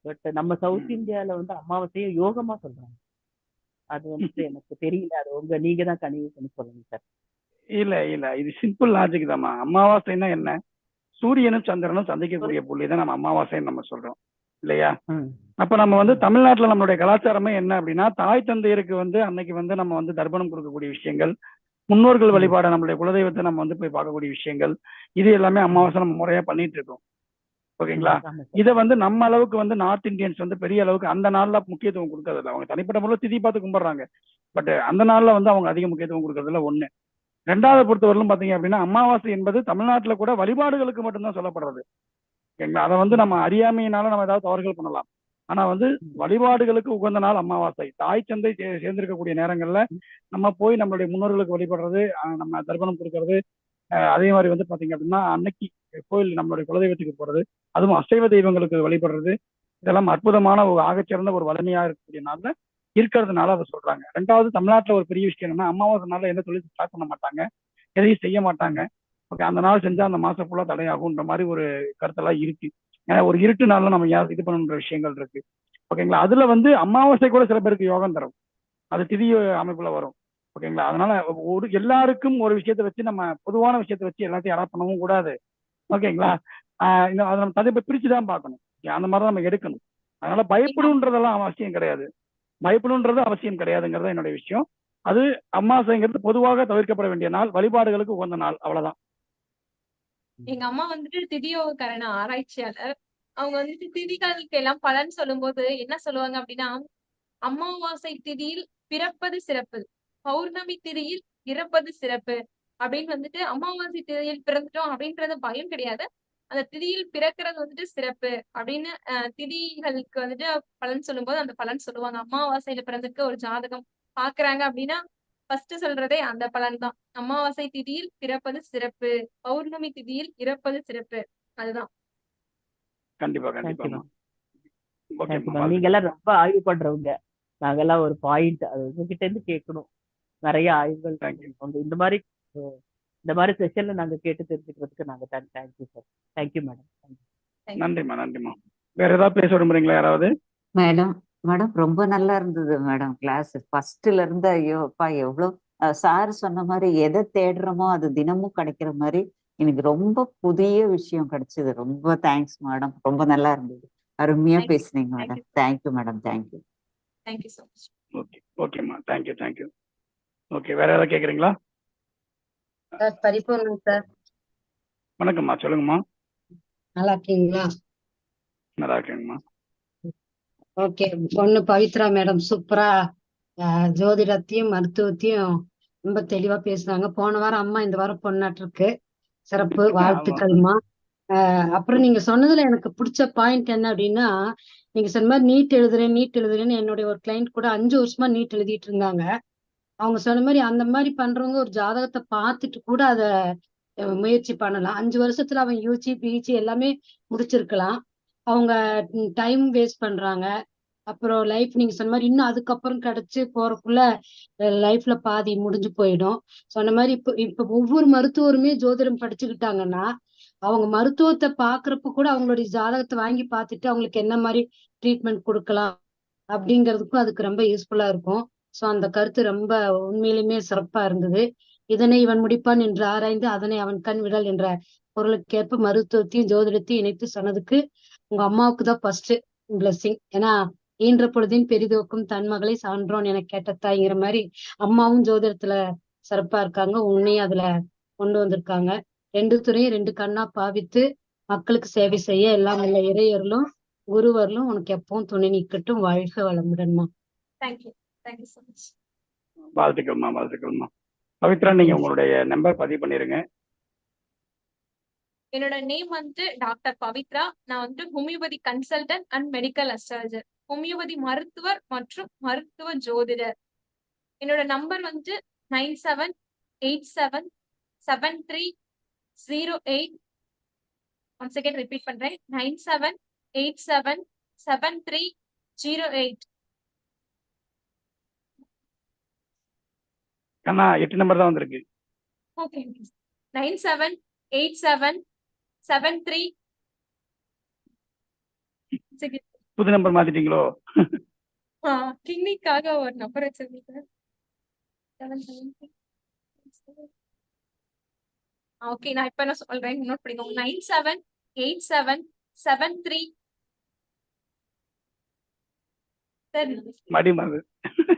பட் நம்ம சவுத் இந்தியால வந்து அமாவாசையை யோகமா சொல்றாங்க. அது வந்து எனக்கு தெரியல, அது நீங்க தான் கனிவு பண்ணி சொல்லுங்க சார். இல்ல இல்ல, இது சிம்பிள் லாஜிக் தான்மா. அமாவாசைன்னா என்ன? சூரியனும் சந்திரனும் சந்திக்கக்கூடிய புள்ளி தான் நம்ம அமாவாசைன்னு நம்ம சொல்றோம் இல்லையா? அப்ப நம்ம வந்து தமிழ்நாட்டுல நம்மளுடைய கலாச்சாரமே என்ன அப்படின்னா, தாய் தந்தையருக்கு வந்து அன்னைக்கு வந்து நம்ம வந்து தர்ப்பணம் கொடுக்கக்கூடிய விஷயங்கள், முன்னோர்கள் வழிபாட நம்மளுடைய குலதெய்வத்தை நம்ம வந்து போய் பார்க்கக்கூடிய விஷயங்கள், இது எல்லாமே அமாவாசை நம்ம முறையா பண்ணிட்டு இருக்கோம். ஓகேங்களா? இதை வந்து நம்ம அளவுக்கு வந்து நார்த் இந்தியன்ஸ் வந்து பெரிய அளவுக்கு அந்த நாள்ல முக்கியத்துவம் கொடுக்கறது இல்லை. அவங்க தனிப்பட்ட முறையில் திதி பார்த்து கும்பிடுறாங்க, பட் அந்த நாள்ல வந்து அவங்க அதிக முக்கியத்துவம் கொடுக்கறதுல ஒண்ணு. ரெண்டாவது பொறுத்தவரையிலும் பாத்தீங்க அப்படின்னா, அமாவாசை என்பது தமிழ்நாட்டுல கூட வழிபாடுகளுக்கு மட்டும்தான் சொல்லப்படுறது. ஓகேங்களா? அதை வந்து நம்ம அறியாமையினால நம்ம ஏதாவது தவறுகள் பண்ணலாம். ஆனா வந்து வழிபாடுகளுக்கு உகந்த நாள் அமாவாசை. தாய் தந்தை சேர்ந்திருக்கக்கூடிய நேரங்கள்ல நம்ம போய் நம்மளுடைய முன்னோர்களுக்கு வழிபடுறது, நம்ம தர்ப்பணம் கொடுக்கறது, அதே மாதிரி வந்து பாத்தீங்க அப்படின்னா அன்னைக்கு கோயில் நம்மளுடைய குலதெய்வத்துக்கு போறது, அதுவும் அசைவ தெய்வங்களுக்கு வழிபடுறது, இதெல்லாம் அற்புதமான ஒரு ஆகச்சிறந்த ஒரு வலிமையா இருக்கக்கூடிய நாள்ல இருக்கிறதுனால அதை சொல்றாங்க. ரெண்டாவது, தமிழ்நாட்டுல ஒரு பெரிய விஷயம் என்னன்னா, அமாவாசை நாள்ல எந்த தொழில் ஸ்டார்ட் பண்ண மாட்டாங்க, எதையும் செய்ய மாட்டாங்க. ஓகே, அந்த நாள் செஞ்சா அந்த மாசம் ஃபுல்லா தடையாகுன்ற மாதிரி ஒரு கருத்தெல்லாம் இருக்கு. ஏன்னா ஒரு இருட்டு நாள்ல நம்ம இது பண்ணணுன்ற விஷயங்கள் இருக்கு. ஓகேங்களா? அதுல வந்து அமாவாசை கூட சில பேருக்கு யோகம் தரும், அது திதி அமைப்புல வரும். ஓகேங்களா? அதனால எல்லாருக்கும் ஒரு விஷயத்தை வச்சு நம்ம பொதுவான விஷயத்தை வச்சு எல்லாத்தையும் அடாப்ட் பண்ணவும் கூடாது. ஓகேங்களா? அதை நம்ம தனிப்பை பிரிச்சுதான் பார்க்கணும். அந்த மாதிரிதான் நம்ம எடுக்கணும். அதனால பயப்படுன்றதெல்லாம் அவசியம் கிடையாது, பயப்படணுன்றது அவசியம் கிடையாதுங்கிறது என்னுடைய விஷயம். அது அமாவாசைங்கிறது பொதுவாக தவிர்க்கப்பட வேண்டிய நாள், வழிபாடுகளுக்கு உகந்த நாள், அவ்வளவுதான். எங்க அம்மா வந்துட்டு திதியோகரண ஆராய்ச்சியாளர். அவங்க வந்துட்டு திதிகளுக்கு எல்லாம் பலன் சொல்லும் போது என்ன சொல்லுவாங்க அப்படின்னா, அமாவாசை திதியில் பிறப்பது சிறப்பு, பௌர்ணமி திதியில் இறப்பது சிறப்பு அப்படின்னு வந்துட்டு, அமாவாசை திதியில் பிறந்துட்டோம் அப்படின்றது பயம் கிடையாது, அந்த திதியில் பிறக்கிறது வந்துட்டு சிறப்பு அப்படின்னு திதிகளுக்கு வந்துட்டு பலன் சொல்லும் போது அந்த பலன் சொல்லுவாங்க. அமாவாசையில பிறந்திருக்க ஒரு ஜாதகம் பாக்குறாங்க அப்படின்னா ஃபர்ஸ்ட் சொல்றதே அந்த பலன் தான். அமாவாசை திதியில் பிறப்பது சிறப்பு, பௌர்ணமி திதியில் இறப்பது சிறப்பு. அதுதான். கண்டிப்பா கண்டிப்பா. நீங்க எல்லாம் ரொம்ப ஆய்வு பண்றவங்க, நாங்கெல்லாம் ஒரு பாயிண்ட் அது உங்ககிட்ட இருந்து கேட்கணும். நிறைய ஆய்வுகள் இந்த மாதிரி செஷன்ல நாங்க கேட்டு தெரிஞ்சுக்கிறதுக்கு நாங்க தேங்க்யூ சார். Thank you madam. நன்றிம்மா நன்றிம்மா. வேற ஏதாவது பேச விரும்புறீங்களா யாராவது? மேடம் ரொம்ப நல்லா இருந்தது மேடம் கிளாஸ். ஃபர்ஸ்ட்ல இருந்து ஐயோ அப்பா எவ்வளோ சார் சொன்ன மாதிரி எதை தேடுறோமோ அது தினமும் கிடைக்கிற மாதிரி எனக்கு ரொம்ப புதிய விஷயம் கிடைச்சது. ரொம்ப தேங்க்ஸ் மேடம். ரொம்ப நல்லா இருந்தது. அருமையா Thank you. பேசுனீங்க Thank madam. you. Thank you madam. Thank you. Thank you so much. Okay ஓகேம்மா, தேங்க்யூ தேங்க்யூ. ஓகே, வேற ஏதாவது கேட்குறீங்களா? சார் பரிபூர்ணம் சார், வணக்கம்மா, சொல்லுங்கம்மா. நல்லா இருக்கீங்களா? நல்லா இருக்கேங்கம்மா. ஓகே, பொண்ணு பவித்ரா மேடம் சூப்பரா ஜோதிடத்தையும் மருத்துவத்தையும் ரொம்ப தெளிவா பேசுனாங்க. போன வாரம் அம்மா, இந்த வாரம் பொண்ணாட்டு இருக்கு. சிறப்பு, ஆமா. வாழ்த்துக்கள்மா. அப்புறம் நீங்க சொன்னதுல எனக்கு பிடிச்ச பாயிண்ட் என்ன அப்படின்னா, நீங்க சொன்ன மாதிரி நீட் எழுதுறேன்னு என்னுடைய ஒரு கிளைண்ட் கூட 5 வருஷமா நீட் எழுதிட்டு இருந்தாங்க. அவங்க சொன்ன மாதிரி அந்த மாதிரி பண்றவங்க ஒரு ஜாதகத்தை பார்த்துட்டு கூட அதை முயற்சி பண்ணலாம். 5 வருஷத்துல அவன் யூஜி பிஜி எல்லாமே முடிச்சிருக்கலாம். அவங்க டைம் வேஸ்ட் பண்றாங்க. அப்புறம் லைஃப் நீங்க சொன்ன மாதிரி இன்னும் அதுக்கப்புறம் கிடைச்சு போறதுக்குள்ள லைஃப்ல பாதி முடிஞ்சு போயிடும். சொன்ன மாதிரி இப்ப ஒவ்வொரு மருத்துவருமே ஜோதிடம் படிச்சுக்கிட்டாங்கன்னா அவங்க மருத்துவத்தை பாக்குறப்ப கூட அவங்களுடைய ஜாதகத்தை வாங்கி பார்த்துட்டு அவங்களுக்கு என்ன மாதிரி ட்ரீட்மெண்ட் கொடுக்கலாம் அப்படிங்கிறதுக்கும் அதுக்கு ரொம்ப யூஸ்ஃபுல்லா இருக்கும். சோ அந்த கருத்து ரொம்ப உண்மையிலுமே சிறப்பா இருந்தது. இதனை இவன் முடிப்பான் என்று ஆராய்ந்து அதனை அவன் கண் விடல் என்ற பொருளுக்கேற்ப மருத்துவத்தையும் ஜோதிடத்தையும் இணைத்து சொன்னதுக்கு உங்க அம்மாவுக்கு தான் ஃபர்ஸ்ட் பிளெஸிங். ஏன்னா ஈன்ற பொழுதின் பெரிதோக்கும் தன் மகளை சான்றோன் என கேட்ட தாய்ங்கிற மாதிரி அம்மாவும் ஜோதிடத்துல சிறப்பா இருக்காங்க. உன்னையும் அதுல கொண்டு வந்திருக்காங்க. 2 துறையும் 2 கண்ணா பாவித்து மக்களுக்கு சேவை செய்ய எல்லாம் உள்ள இறையர்களும் குருவர்களும் உனக்கு எப்பவும் துணை நிற்கட்டும். வாழ்க வளமுடன்மா. Thank you. Thank you so much. வாழ்த்துக்கள்மா, வாழ்த்துக்கள்மா. பவித்ரா, நீங்க உங்களுடைய நம்பர் பதிவு பண்ணிருங்க. என்னோட நேம் வந்து டாக்டர் பவித்ரா. நான் வந்து homeopathy consultant and medical astrologer, homeopathy மருத்துவர் மற்றும் மருத்துவ ஜோதிடர். என்னோட நம்பர் வந்து 97877308. ஒன்ஸ் அகைன் ரிப்பீட் பண்றேன், 97877308. கண்ணா 8 நம்பர் தான் வந்திருக்கு. ஓகே, 978773. புது நம்பர் மாத்திட்டீங்களோ? கிளினிக்காக ஒரு நம்பர் வச்சிருக்கேன். ஓகே, நான் இப்ப என்ன சொல்றேன் நோட் பண்ணிக்கோங்க. 978773. சார் மடி மறந்து.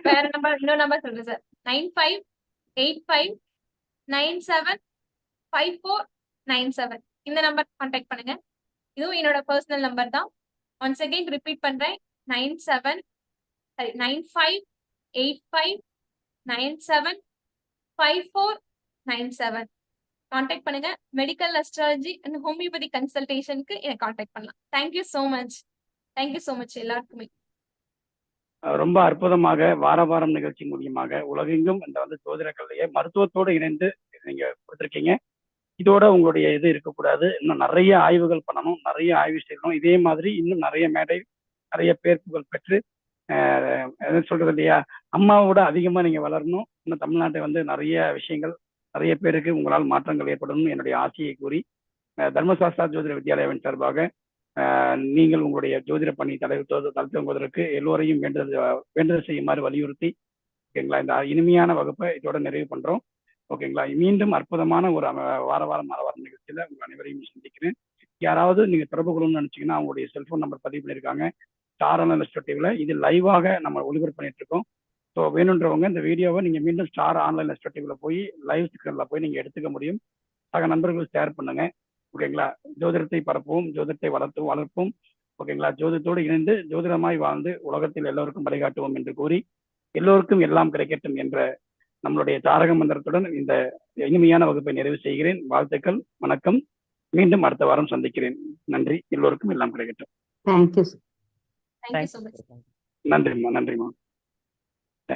வேற நம்பர், இன்னொரு நம்பர் சொல்றேன் சார். 9585975497. இந்த நம்பர் கான்டாக்ட் பண்ணுங்க. இதுவும் என்னோட பர்சனல் நம்பர் தான். ஒன்ஸ் அகைன் ரிப்பீட் பண்றேன், 9585975497. கான்டாக்ட் பண்ணுங்க. மெடிக்கல் அஸ்ட்ராலஜி அண்ட் ஹோமியோபதி கன்சல்டேஷனுக்கு என்னை கான்டாக்ட் பண்ணலாம். Thank you so much. Thank you so much எல்லாருக்குமே. ரொம்ப அற்புதமாக வார வாரம் நிகழ்ச்சி மூலியமாக உலகெங்கும் இந்த ஜோதிட கல்வியை மருத்துவத்தோடு இணைந்து நீங்க கொடுத்துருக்கீங்க. இதோட உங்களுடைய இது இருக்கக்கூடாது, இன்னும் நிறைய ஆய்வுகள் பண்ணணும், நிறைய ஆய்வு செய்யணும். இதே மாதிரி இன்னும் நிறைய மேடை, நிறைய பேர் புகழ் பெற்று சொல்றது இல்லையா, அம்மாவோட அதிகமா நீங்க வளரணும். இன்னும் தமிழ்நாட்டை நிறைய விஷயங்கள், நிறைய பேருக்கு உங்களால் மாற்றங்கள் ஏற்படணும் என்னுடைய ஆசையை கூறி தர்மசாஸ்திரா ஜோதிட வித்யாலயாவின் சார்பாக நீங்கள் உங்களுடைய ஜோதிட பணி தளர்த்துவதற்கு எல்லோரையும் வேண்டுதல் செய்யுமாறு வலியுறுத்தி, ஓகேங்களா, இந்த இனிமையான வகுப்பை இதோட நிறைவு பண்றோம். ஓகேங்களா, மீண்டும் அற்புதமான ஒரு வார வாரம் நிகழ்ச்சியில உங்க அனைவரையும் சந்திக்கிறேன். யாராவது நீங்க தொடர்பு கொள்ளணும்னு நினைச்சீங்கன்னா அவங்களுடைய செல்போன் நம்பர் பதிவு பண்ணியிருக்காங்க ஸ்டார் ஆன்லைன் இன்ஸ்டிடியூட்ல. இது லைவாக நம்ம ஒளிபரப்பு பண்ணிட்டு இருக்கோம். ஸோ வேணுன்றவங்க இந்த வீடியோவை நீங்க மீண்டும் ஸ்டார் ஆன்லைன் இன்ஸ்டிடியூட்ல போய் லைவ் ஸ்கிரீன்ல போய் நீங்க எடுத்துக்க முடியும். சக நண்பர்களுக்கு ஷேர் பண்ணுங்க. ஓகேங்களா, ஜோதிடத்தை பரப்புவோம், ஜோதிடத்தை வளர்ப்போம். ஓகேங்களா, ஜோதிடத்தோடு இணைந்து ஜோதிடமாய் வாழ்ந்து உலகத்தில் எல்லோருக்கும் வழிகாட்டுவோம் என்று கூறி எல்லோருக்கும் எல்லாம் கிடைக்கட்டும் என்ற நம்மளுடைய தாரக மந்திரத்துடன் இந்த இனிமையான வகுப்பை நிறைவு செய்கிறேன். வாழ்த்துக்கள், வணக்கம். மீண்டும் அடுத்த வாரம் சந்திக்கிறேன். நன்றி. எல்லோருக்கும் எல்லாம் கிடைக்கட்டும். தேங்க்யூ. Thank you so much. நன்றிம்மா, நன்றிம்மா.